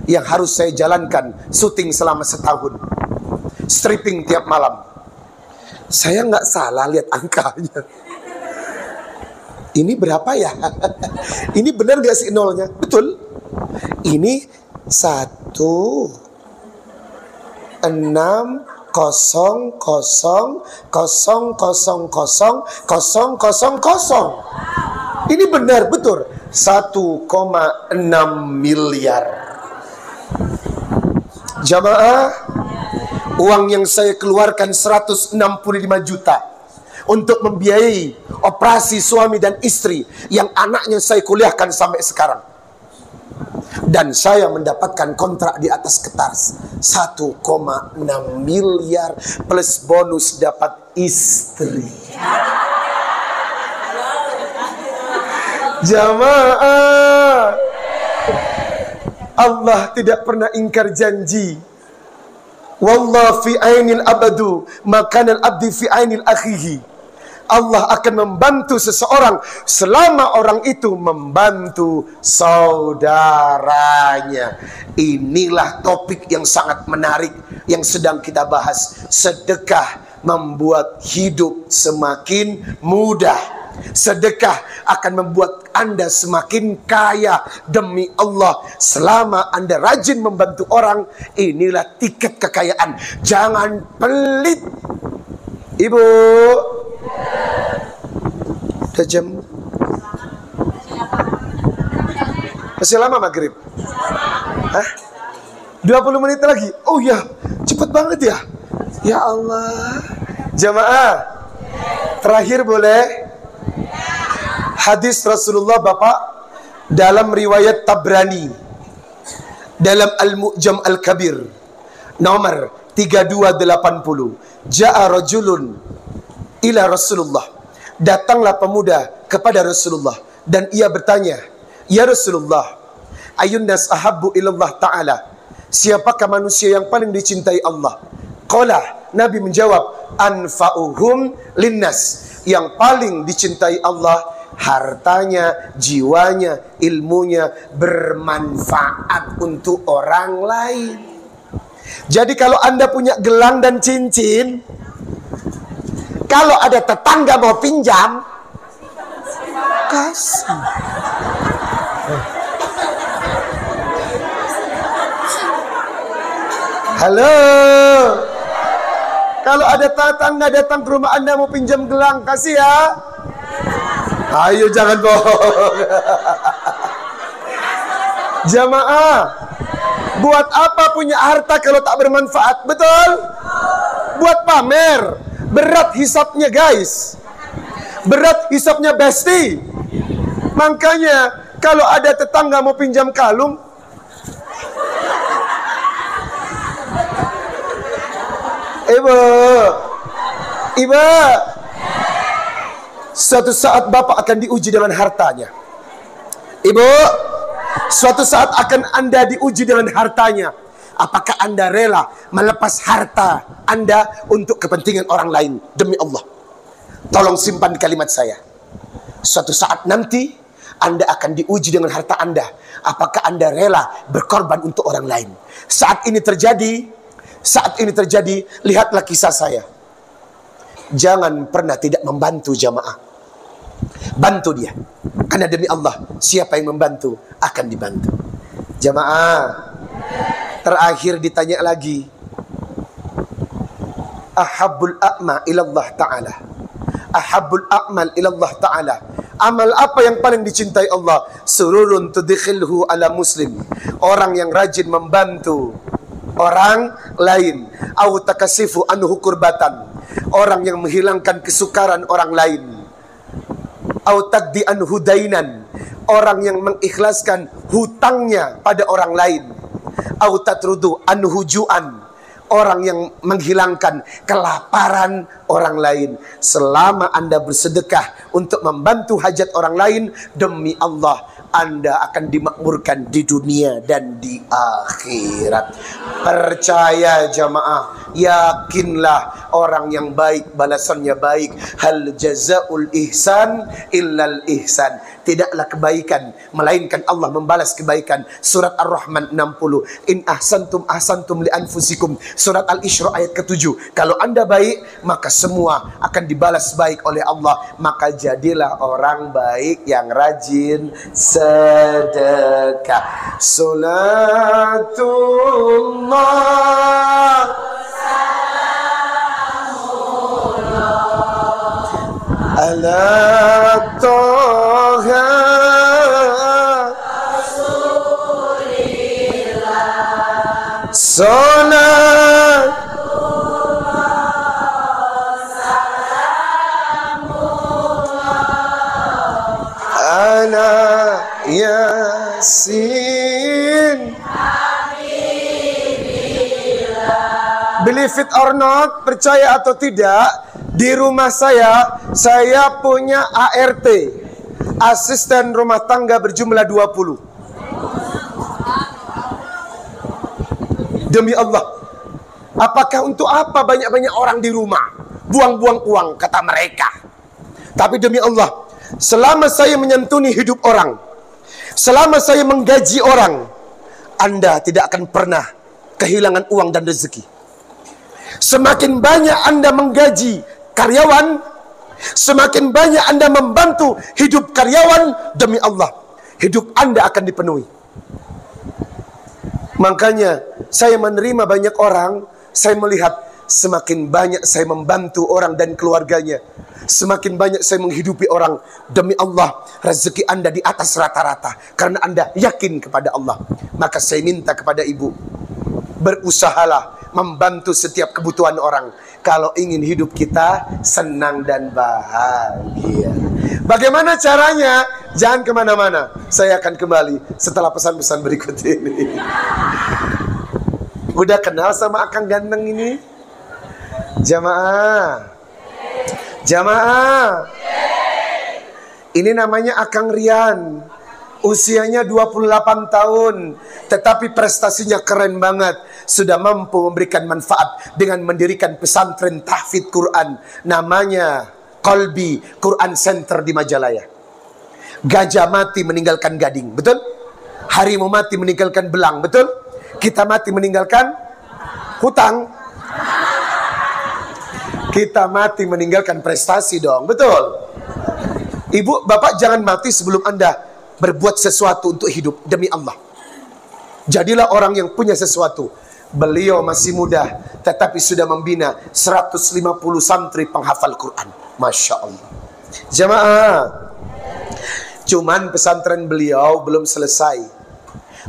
yang harus saya jalankan, syuting selama setahun, stripping tiap malam. Saya nggak salah lihat angkanya. Ini berapa ya? Ini benar nggak sih nolnya? Betul. Ini 1,000,000,000. Ini benar, betul. 1,6 miliar. Jamaah, uang yang saya keluarkan 165 juta untuk membiayai operasi suami dan istri yang anaknya saya kuliahkan sampai sekarang. Dan saya mendapatkan kontrak di atas kertas 1,6 miliar plus bonus dapat istri. Jamaah, Allah tidak pernah ingkar janji. Wallah fi ainil abadu makanal abdi fi ainil akhihi. Allah akan membantu seseorang selama orang itu membantu saudaranya. Inilah topik yang sangat menarik yang sedang kita bahas. Sedekah membuat hidup semakin mudah. Sedekah akan membuat Anda semakin kaya. Demi Allah, selama Anda rajin membantu orang, inilah tiket kekayaan. Jangan pelit. Ibu, udah jam? Masih lama maghrib? Hah? 20 menit lagi? Oh ya, cepet banget ya. Ya Allah. Jamaah, terakhir boleh? Hadis Rasulullah Bapak dalam riwayat Tabrani, dalam Al-Mu'jam Al-Kabir nomor 3280. Ja'a rajulun ila Rasulullah. Datanglah pemuda kepada Rasulullah. Dan ia bertanya, "Ya Rasulullah, ayun nas ahabbu ilallah ta'ala?" Siapakah manusia yang paling dicintai Allah? Qala, Nabi menjawab, "Anfa'uhum linnas." Yang paling dicintai Allah hartanya, jiwanya, ilmunya bermanfaat untuk orang lain. Jadi kalau Anda punya gelang dan cincin, kalau ada tetangga mau pinjam, kasih. Halo. Kalau ada tetangga datang ke rumah Anda mau pinjam gelang, kasih ya. Ayo jangan bohong. Jamaah, buat apa punya harta kalau tak bermanfaat? Betul? Buat pamer. Berat hisapnya guys. Berat hisapnya besti. Makanya kalau ada tetangga mau pinjam kalung, Ibu, suatu saat bapak akan diuji dengan hartanya. Ibu, suatu saat akan Anda diuji dengan hartanya. Apakah Anda rela melepas harta Anda untuk kepentingan orang lain? Demi Allah, tolong simpan kalimat saya. Suatu saat nanti Anda akan diuji dengan harta Anda. Apakah Anda rela berkorban untuk orang lain? Saat ini terjadi, lihatlah kisah saya. Jangan pernah tidak membantu jamaah. Bantu dia. Karena demi Allah, siapa yang membantu akan dibantu. Jamaah, terakhir ditanya lagi. Ahabbul a'ma ilallah ta'ala. Ahabbul a'mal ilallah ta'ala. Amal apa yang paling dicintai Allah? Sururun tudkhilhu ala muslim. Orang yang rajin membantu orang lain. Au takasifu anhu kurbatan. Orang yang menghilangkan kesukaran orang lain. Au taqdi anhu dainan. Orang yang mengikhlaskan hutangnya pada orang lain. Au tatrudu anhu ju'an. Orang yang menghilangkan kelaparan orang lain. Selama Anda bersedekah untuk membantu hajat orang lain, demi Allah Anda akan dimakmurkan di dunia dan di akhirat. Percaya jamaah, yakinlah orang yang baik balasannya baik. Hal jazaul ihsan illal ihsan. Tidaklah kebaikan melainkan Allah membalas kebaikan. Surat Ar-Rahman 60. In ahsantum ahsantum li anfusikum. Surat Al-Isra ayat ke-7. Kalau Anda baik, maka semua akan dibalas baik oleh Allah. Maka jadilah orang baik yang rajin sedekah. Salatullah ala Toha Rasulillah. Salat ala Yasin. Believe it or not, percaya atau tidak, di rumah saya punya ART, asisten rumah tangga berjumlah 20. Demi Allah. Apakah untuk apa banyak-banyak orang di rumah? Buang-buang uang, kata mereka. Tapi demi Allah, selama saya menyantuni hidup orang, selama saya menggaji orang, Anda tidak akan pernah kehilangan uang dan rezeki. Semakin banyak Anda menggaji karyawan, semakin banyak Anda membantu hidup karyawan, demi Allah, hidup Anda akan dipenuhi. Makanya saya menerima banyak orang, saya melihat semakin banyak saya membantu orang dan keluarganya, semakin banyak saya menghidupi orang, demi Allah, rezeki Anda di atas rata-rata. Karena Anda yakin kepada Allah. Maka saya minta kepada ibu, berusahalah membantu setiap kebutuhan orang, kalau ingin hidup kita senang dan bahagia. Bagaimana caranya? Jangan kemana-mana. Saya akan kembali setelah pesan-pesan berikut ini. Udah kenal sama Akang ganteng ini? Jamaah, jamaah, Ini namanya Akang Rian. Usianya 28 tahun, tetapi prestasinya keren banget. Sudah mampu memberikan manfaat dengan mendirikan pesantren tahfidz Quran. Namanya Qalbi Quran Center di Majalaya. Gajah mati meninggalkan gading, betul? Harimau mati meninggalkan belang, betul? Kita mati meninggalkan hutang. Kita mati meninggalkan prestasi dong, betul? Ibu, bapak jangan mati sebelum Anda berbuat sesuatu untuk hidup, demi Allah. Jadilah orang yang punya sesuatu. Beliau masih muda, tetapi sudah membina 150 santri penghafal Quran. Masya Allah. Jamaah, cuman pesantren beliau belum selesai.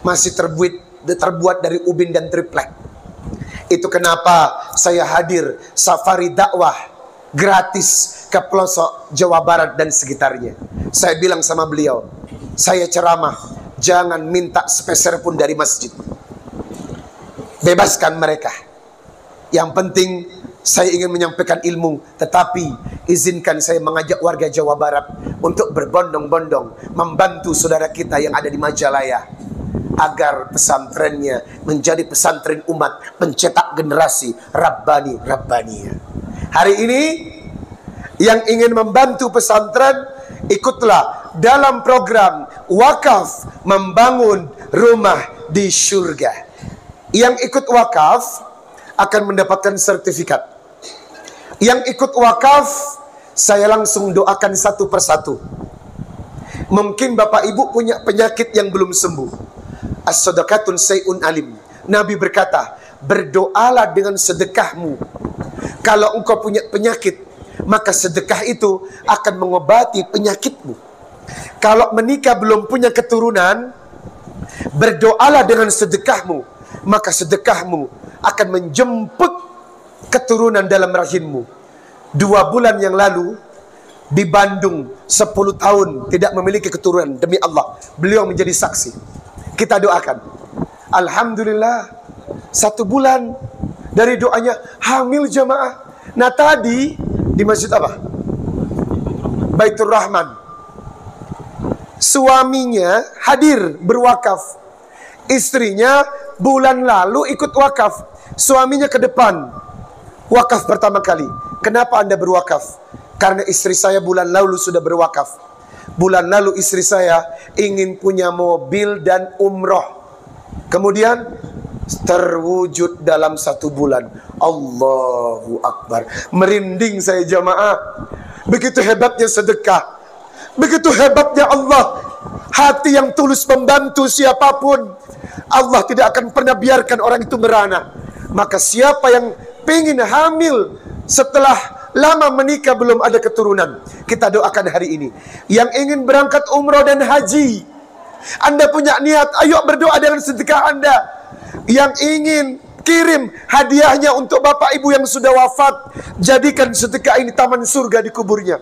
Masih terbuat dari ubin dan triplek. Itu kenapa saya hadir safari dakwah gratis ke pelosok Jawa Barat dan sekitarnya. Saya bilang sama beliau, saya ceramah, jangan minta sepeser pun dari masjid. Bebaskan mereka. Yang penting saya ingin menyampaikan ilmu, tetapi izinkan saya mengajak warga Jawa Barat untuk berbondong-bondong membantu saudara kita yang ada di Majalaya agar pesantrennya menjadi pesantren umat, mencetak generasi Rabbani. Hari ini yang ingin membantu pesantren, ikutlah dalam program wakaf membangun rumah di surga. Yang ikut wakaf akan mendapatkan sertifikat. Yang ikut wakaf, saya langsung doakan satu persatu. Mungkin bapak ibu punya penyakit yang belum sembuh. As-sadaqatun say'un alim. Nabi berkata, berdoalah dengan sedekahmu. Kalau engkau punya penyakit, maka sedekah itu akan mengobati penyakitmu. Kalau menikah belum punya keturunan, berdoalah dengan sedekahmu, maka sedekahmu akan menjemput keturunan dalam rahimmu. 2 bulan yang lalu di Bandung, 10 tahun tidak memiliki keturunan, demi Allah beliau menjadi saksi. Kita doakan, alhamdulillah 1 bulan dari doanya hamil jamaah. Nah tadi di masjid apa? Baitur Rahman. Suaminya hadir berwakaf. Istrinya bulan lalu ikut wakaf. Suaminya ke depan. Wakaf pertama kali. Kenapa Anda berwakaf? Karena istri saya bulan lalu sudah berwakaf. Bulan lalu istri saya ingin punya mobil dan umroh. Kemudian terwujud dalam 1 bulan. Allahu Akbar. Merinding saya jamaah. Begitu hebatnya sedekah. Begitu hebatnya Allah. Hati yang tulus membantu siapapun, Allah tidak akan pernah biarkan orang itu merana. Maka siapa yang pengen hamil setelah lama menikah belum ada keturunan, kita doakan hari ini. Yang ingin berangkat umroh dan haji, Anda punya niat, ayo berdoa dengan sedekah Anda. Yang ingin kirim hadiahnya untuk bapak ibu yang sudah wafat, jadikan sedekah ini taman surga di kuburnya.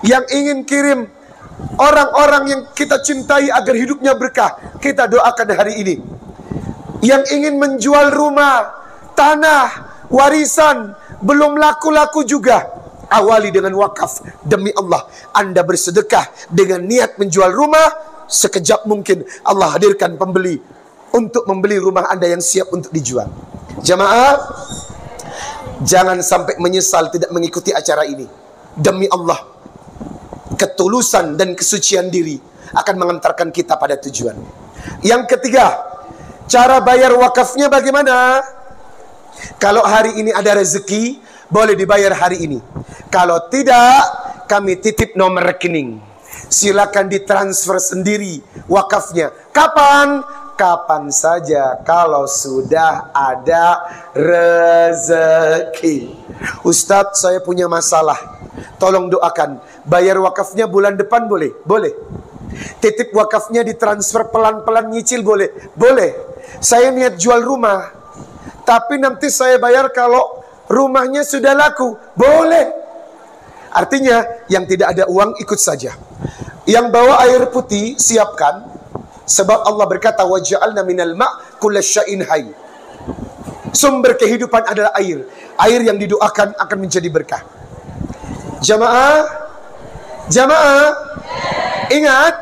Yang ingin kirim orang-orang yang kita cintai agar hidupnya berkah, kita doakan hari ini. Yang ingin menjual rumah, tanah, warisan, belum laku-laku juga, awali dengan wakaf. Demi Allah, Anda bersedekah dengan niat menjual rumah, sekejap mungkin Allah hadirkan pembeli untuk membeli rumah Anda yang siap untuk dijual. Jamaah, jangan sampai menyesal tidak mengikuti acara ini. Demi Allah, ketulusan dan kesucian diri akan mengantarkan kita pada tujuan. Yang ketiga, cara bayar wakafnya bagaimana? Kalau hari ini ada rezeki, boleh dibayar hari ini. Kalau tidak, kami titip nomor rekening. Silakan ditransfer sendiri wakafnya. Kapan? Kapan saja kalau sudah ada rezeki. Ustadz, saya punya masalah. Tolong doakan. Bayar wakafnya bulan depan boleh? Boleh. Titip wakafnya ditransfer pelan-pelan nyicil boleh? Boleh. Saya niat jual rumah, tapi nanti saya bayar kalau rumahnya sudah laku. Boleh. Artinya, yang tidak ada uang ikut saja. Yang bawa air putih, siapkan. Sebab Allah berkata, وَجَعَلْنَا مِنَ الْمَاءِ كُلَّ شَيْءٍ حَيٍّ. Sumber kehidupan adalah air. Air yang didoakan akan menjadi berkah. Jamaah, jamaah, Ingat,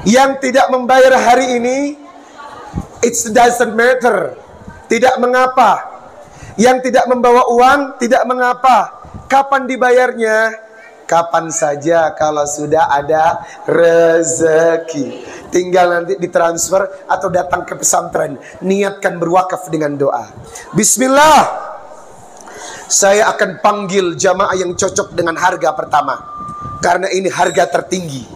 yang tidak membayar hari ini, it doesn't matter. Tidak mengapa. Yang tidak membawa uang, tidak mengapa. Kapan dibayarnya? Kapan saja kalau sudah ada rezeki. Tinggal nanti ditransfer atau datang ke pesantren. Niatkan berwakaf dengan doa. Bismillah. Saya akan panggil jamaah yang cocok dengan harga pertama. Karena ini harga tertinggi.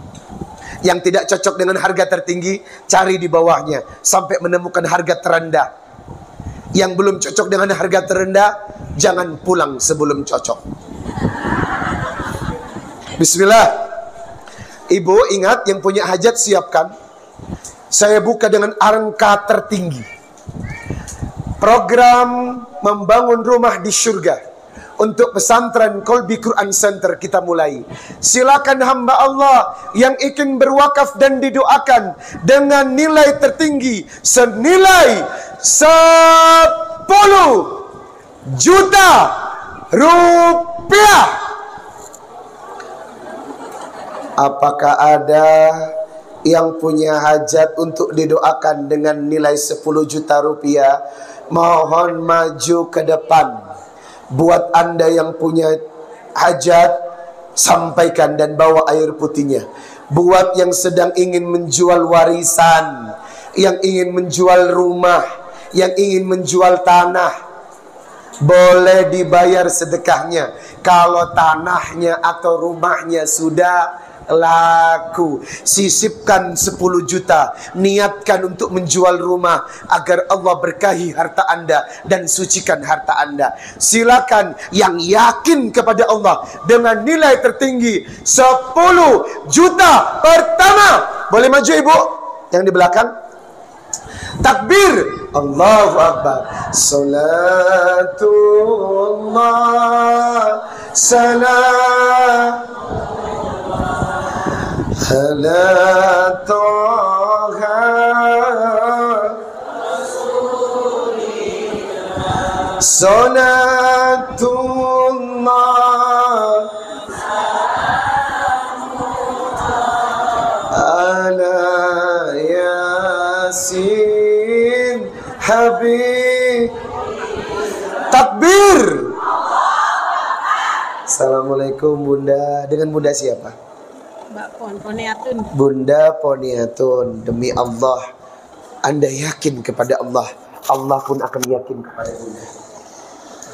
Yang tidak cocok dengan harga tertinggi, cari di bawahnya sampai menemukan harga terendah. Yang belum cocok dengan harga terendah, jangan pulang sebelum cocok. Bismillah. Ibu ingat, yang punya hajat siapkan. Saya buka dengan angka tertinggi. Program membangun rumah di surga untuk pesantren Kolbi Quran Center kita mulai. Silakan hamba Allah yang ingin berwakaf dan didoakan dengan nilai tertinggi senilai 10 juta rupiah. Apakah ada yang punya hajat untuk didoakan dengan nilai 10 juta rupiah? Mohon maju ke depan. Buat Anda yang punya hajat, sampaikan dan bawa air putihnya. Buat yang sedang ingin menjual warisan, yang ingin menjual rumah, yang ingin menjual tanah, boleh dibayar sedekahnya. Kalau tanahnya atau rumahnya sudah laku, sisipkan 10 juta, niatkan untuk menjual rumah agar Allah berkahi harta Anda dan sucikan harta Anda. Silakan yang yakin kepada Allah dengan nilai tertinggi 10 juta pertama. Boleh maju ibu yang di belakang. Takbir, Allahu Akbar. Salatullah salam ala Taha salatullah ala Yasin Habib. Takbir. Assalamualaikum Bunda. Dengan Bunda siapa? Mbak Poniatun. Bunda Poniatun. Demi Allah, Anda yakin kepada Allah, Allah pun akan yakin kepada Bunda.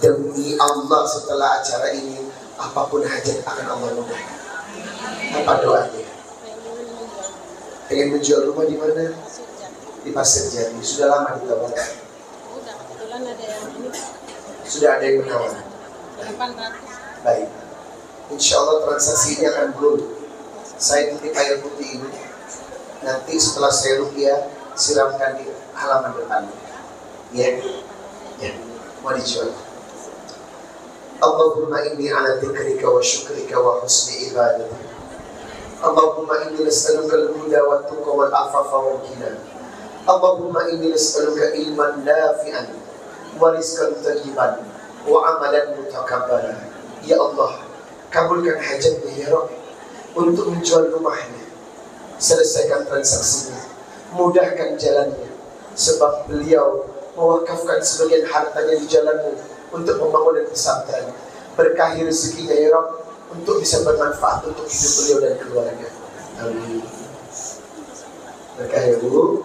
Demi Allah, setelah acara ini apapun hajat akan Allah mudahkan. Apa doanya? Pengen menjual rumah di mana? Di Pasir Jadi. Sudah lama ditawarkan? Udah, kebetulan ada yang ini. Sudah ada yang menawar? 800. Baik. Insya Allah transaksi ini akan goal. Saya titip air putih ini. Nanti setelah saya ruqyah, siramkan di halaman depan. Ya, ya. Mau dijual. Allahumma inni ala dzikrika wa syukrika wa husni ibadatik. Allahumma inni nas'aluka al-huda wa tuqa wal afafa wal ghina. Allahumma inni nas'aluka ilman nafi'an wa rizqan thayyiban wa amalan mutakabbalan. Ya Allah, kabulkan hajatnya ya Rabb untuk menjual rumahnya. Selesaikan transaksinya, mudahkan jalannya, sebab beliau mewakafkan sebagian hartanya di jalanmu untuk membangun pesantren. Berkahi rezekinya ya Rabb untuk bisa bermanfaat untuk hidup beliau dan keluarga. Amin. Berkahi Bu.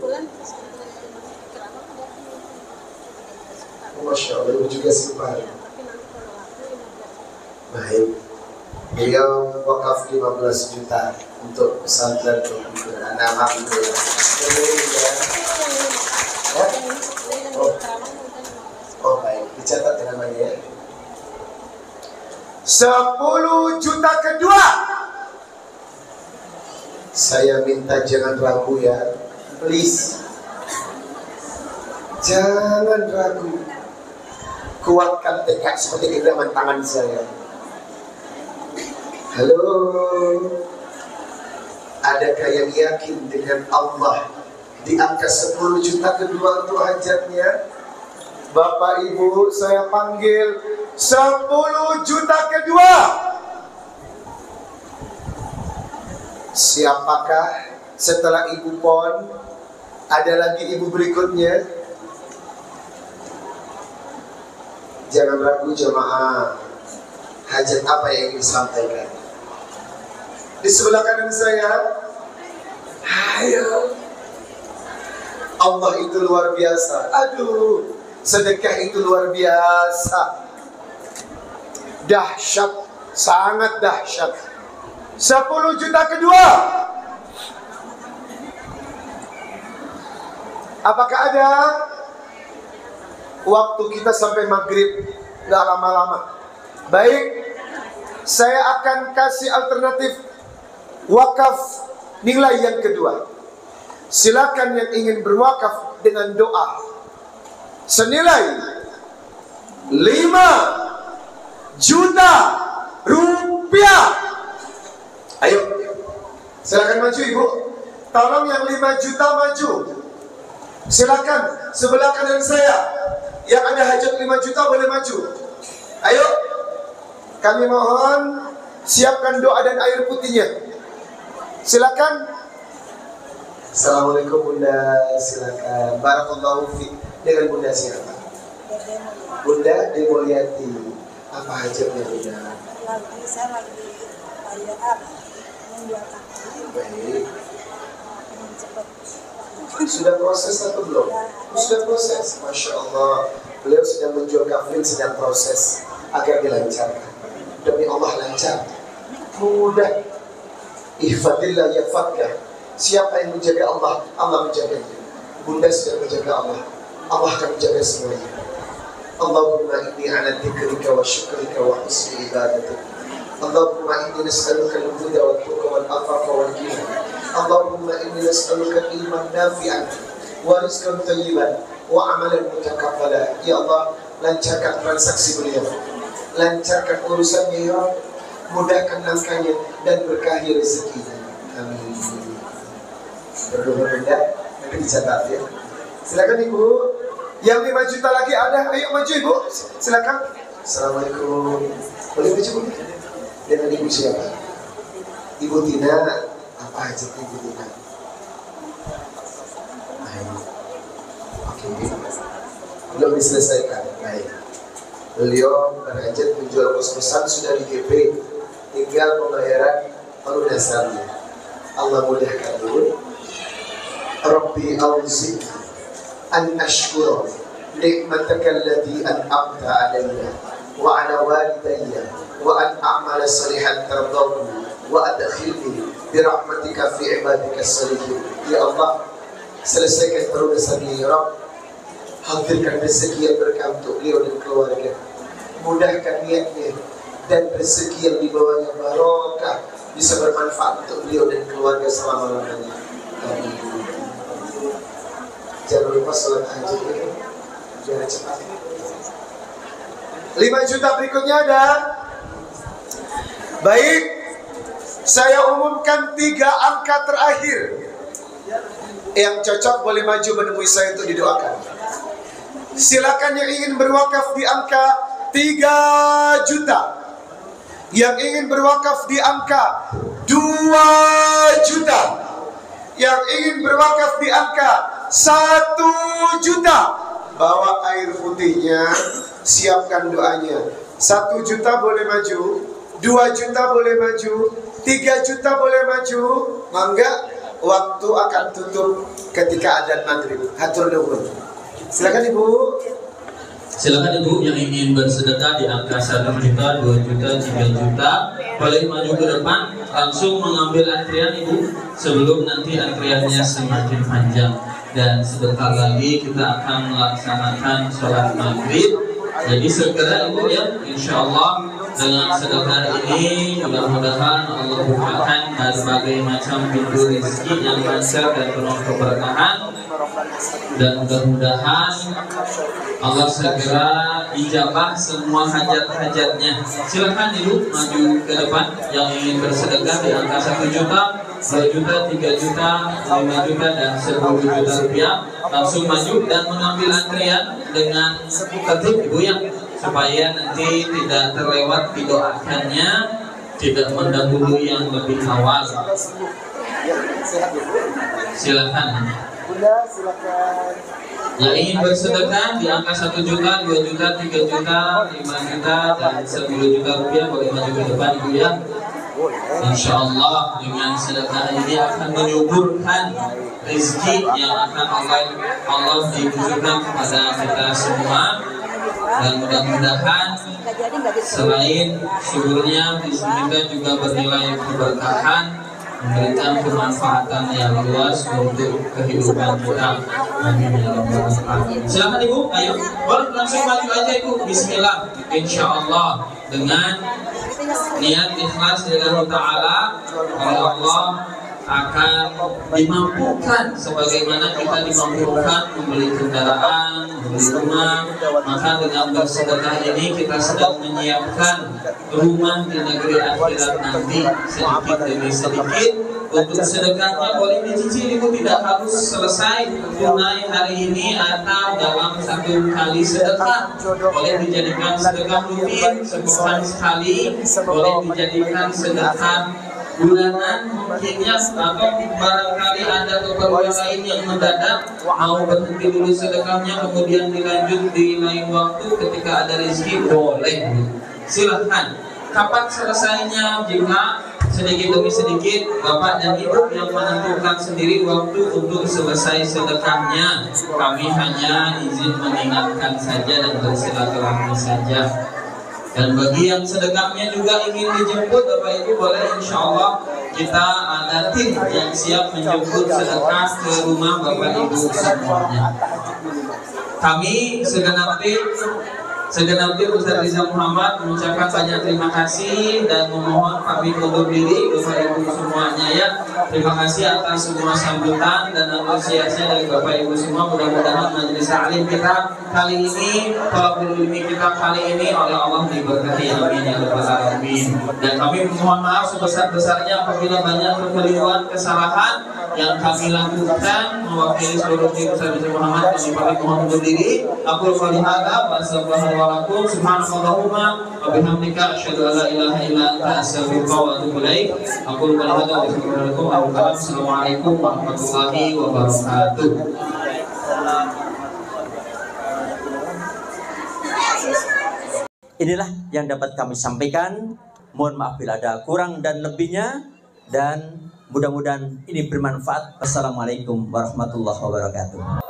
Masya Allah, Ibu juga sempat. Baik. Beliau wakaf 15 juta untuk pesantren Quran. Alhamdulillah. Oh baik, dicatat ya namanya ya. 10 juta kedua. Saya minta jangan ragu ya, please. Jangan ragu. Kuatkan tekad seperti genggaman tangan saya. Halo, adakah yang yakin dengan Allah di angka 10 juta kedua untuk hajatnya? Bapak Ibu, saya panggil 10 juta kedua. Siapakah setelah Ibu Pon? Ada lagi ibu berikutnya? Jangan ragu jemaah. Hajat apa yang ingin disampaikan? Di sebelah kanan saya. Ayo. Allah itu luar biasa. Aduh, sedekah itu luar biasa. Dahsyat, sangat dahsyat. 10 juta kedua. Apakah ada? Waktu kita sampai maghrib, gak lama-lama. Baik, saya akan kasih alternatif wakaf nilai yang kedua. Silakan yang ingin berwakaf dengan doa senilai 5 juta rupiah. Ayo, silakan maju ibu. Tolong yang 5 juta maju. Silakan sebelah kanan saya. Yang ada hajat 5 juta boleh maju. Ayo, kami mohon siapkan doa dan air putihnya. Silakan. Assalamualaikum Bunda, silakan. Barakallahu fiik. Dengan Bunda siapa? Bunda Demulyati. Apa hajatnya Bunda? Saya lagi perayaan menjualkan. Baik. Sudah proses atau belum? Sudah proses. Masya Allah. Beliau sedang menjual kafling, sedang proses agar dilancarkan. Demi Allah lancar, mudah. Ihfadillah yafadka. Siapa yang menjaga Allah, Allah menjaganya. Bunda sedang menjaga Allah, Allah akan menjaga semuanya. Allahumma inni ala dzikrika wa syukrika wa husni ibadatik. Allahumma inni nas'aluka al-huda wa tuqa wal afafa wal ghina. Allahumma inni nas'aluka ilman nafi'an wa rizqan thayyiban wa amalan mutaqabbala. Ya Allah, lancarkan transaksi beliau, lancarkan urusannya ya Allah, mudahkan langkahnya dan berkahi rezekinya. Amin. Berdoa Bunda, nanti dicatat ya. Silakan Ibu. Yang 5 juta lagi ada, ayo maju Ibu. Silakan. Assalamualaikum. Boleh maju Bu? Dengan Ibu siapa? Ibu Tina. Apa hajat Ibu Tina? Baik. Oke. Belum diselesaikan. Baik. Beliau berhajat menjual kos-kosan sudah di GP, tinggal pembayaran pelunasannya. Allah mudahkan dulu. Rabbi auzi an ashkura nikmataka allati an'amta alayya wa ala walidayya wa an a'mala salihan tardahu wa adkhilni bi rahmatika fi ibadika salihin. Ya Allah, selesaikan pelunasannya ya Rabb. Hadirkan rezeki yang berkah untuk beliau dan keluarga. Mudahkan niatnya dan rezeki yang dibawanya barokah, bisa bermanfaat untuk beliau dan keluarga selama-lamanya. Amin. Jangan lupa sholat hajat ini. Jangan cepat. 5 juta berikutnya ada. Baik, saya umumkan 3 angka terakhir. Yang cocok boleh maju menemui saya untuk didoakan. Silakan yang ingin berwakaf di angka 3 juta. Yang ingin berwakaf di angka 2 juta. Yang ingin berwakaf di angka 1 juta. Bawa air putihnya, siapkan doanya. 1 juta boleh maju, 2 juta boleh maju, 3 juta boleh maju. Mangga, waktu akan tutup ketika adzan maghrib. Hatur nuhun. Silakan Ibu. Silakan Ibu yang ingin bersedekah di angka 1 juta, 2 juta, 3 juta, boleh maju ke depan, langsung mengambil antrian Ibu sebelum nanti antriannya semakin panjang. Dan sebentar lagi kita akan melaksanakan sholat maghrib. Jadi segera Ibu ya, insya Allah dengan sedekah ini mudah-mudahan Allah bukakan berbagai macam pintu rezeki yang lancar dan penuh keberkahan. Dan mudah-mudahan Allah segera ijabah semua hajat-hajatnya. Silakan Ibu maju ke depan yang ingin bersedekah di angka 1 juta, 2 juta, 3 juta, 5 juta, dan 10 juta rupiah. Langsung maju dan mengambil antrian dengan tertib Ibu ya, supaya nanti tidak terlewat didoakannya tidak mendahului yang lebih awal. Silakan. Bunda, silakan. Yang ingin bersedekah di angka 1 juta, 2 juta, 3 juta, 5 juta, dan 10 juta rupiah boleh maju ke depan Ibu ya. Insya Allah dengan sedekah ini akan menyuburkan rezeki yang akan Allah ditujukan kepada kita semua. Dan mudah-mudahan selain syukurnya kita juga bernilai keberkahan, memberikan kemanfaatan yang luas untuk kehidupan kita. Amin ya rabbal alamin. Silakan Ibu, ayo, boleh langsung maju aja Ibu. Bismillah. Insya Allah dengan niat ikhlas lillahi ta'ala, oleh Allah akan dimampukan sebagaimana kita dimampukan membeli kendaraan, membeli rumah. Maka dengan bersedekah ini kita sedang menyiapkan rumah di negeri akhirat nanti, sedikit demi sedikit. Untuk sedekahnya boleh dicicil, Ibu, tidak harus selesai tunai hari ini atau dalam 1 kali sedekah. Boleh dijadikan sedekah rutin sebulan sekali, boleh dijadikan sedekah bulanan mungkinnya, atau barangkali ada keperluan lain yang mendadak mau berhenti dulu sedekahnya kemudian dilanjut di lain waktu ketika ada rezeki, boleh. Silahkan. Kapan selesainya? Jika sedikit demi sedikit Bapak dan Ibu yang menentukan sendiri waktu untuk selesai sedekahnya. Kami hanya izin mengingatkan saja dan bersilaturahmi saja. Dan bagi yang sedekahnya juga ingin dijemput Bapak Ibu, boleh, insya Allah kita ada tim yang siap menjemput sedekah ke rumah Bapak Ibu semuanya. Kami segenap tim Ustaz Rizal Muhammad mengucapkan banyak terima kasih dan memohon pamit undur diri Bapak Ibu semuanya ya. Terima kasih atas semua sambutan dan antusiasnya dari Bapak Ibu semua. Mudah-mudahan majelis taklim kita kali ini, talabul ilmi kita kali ini oleh Allah diberkati, amin ya rabbal alamin. Dan kami mohon maaf sebesar-besarnya apabila banyak kekeliruan, kesalahan yang kami lakukan. Mewakili seluruh tim Ustaz Rizal Muhammad, kami pamit mohon undur diri. Aku qali hadza wa assalamualaikum subhanallahumma wa bihamdika asyhadu an la ilaha illa anta astaghfiruka wa atubu ilaik. Aku qali hadza wa assalamualaikum warahmatullahi wabarakatuh. Inilah yang dapat kami sampaikan. Mohon maaf bila ada kurang dan lebihnya, dan mudah-mudahan ini bermanfaat. Wassalamualaikum warahmatullahi wabarakatuh.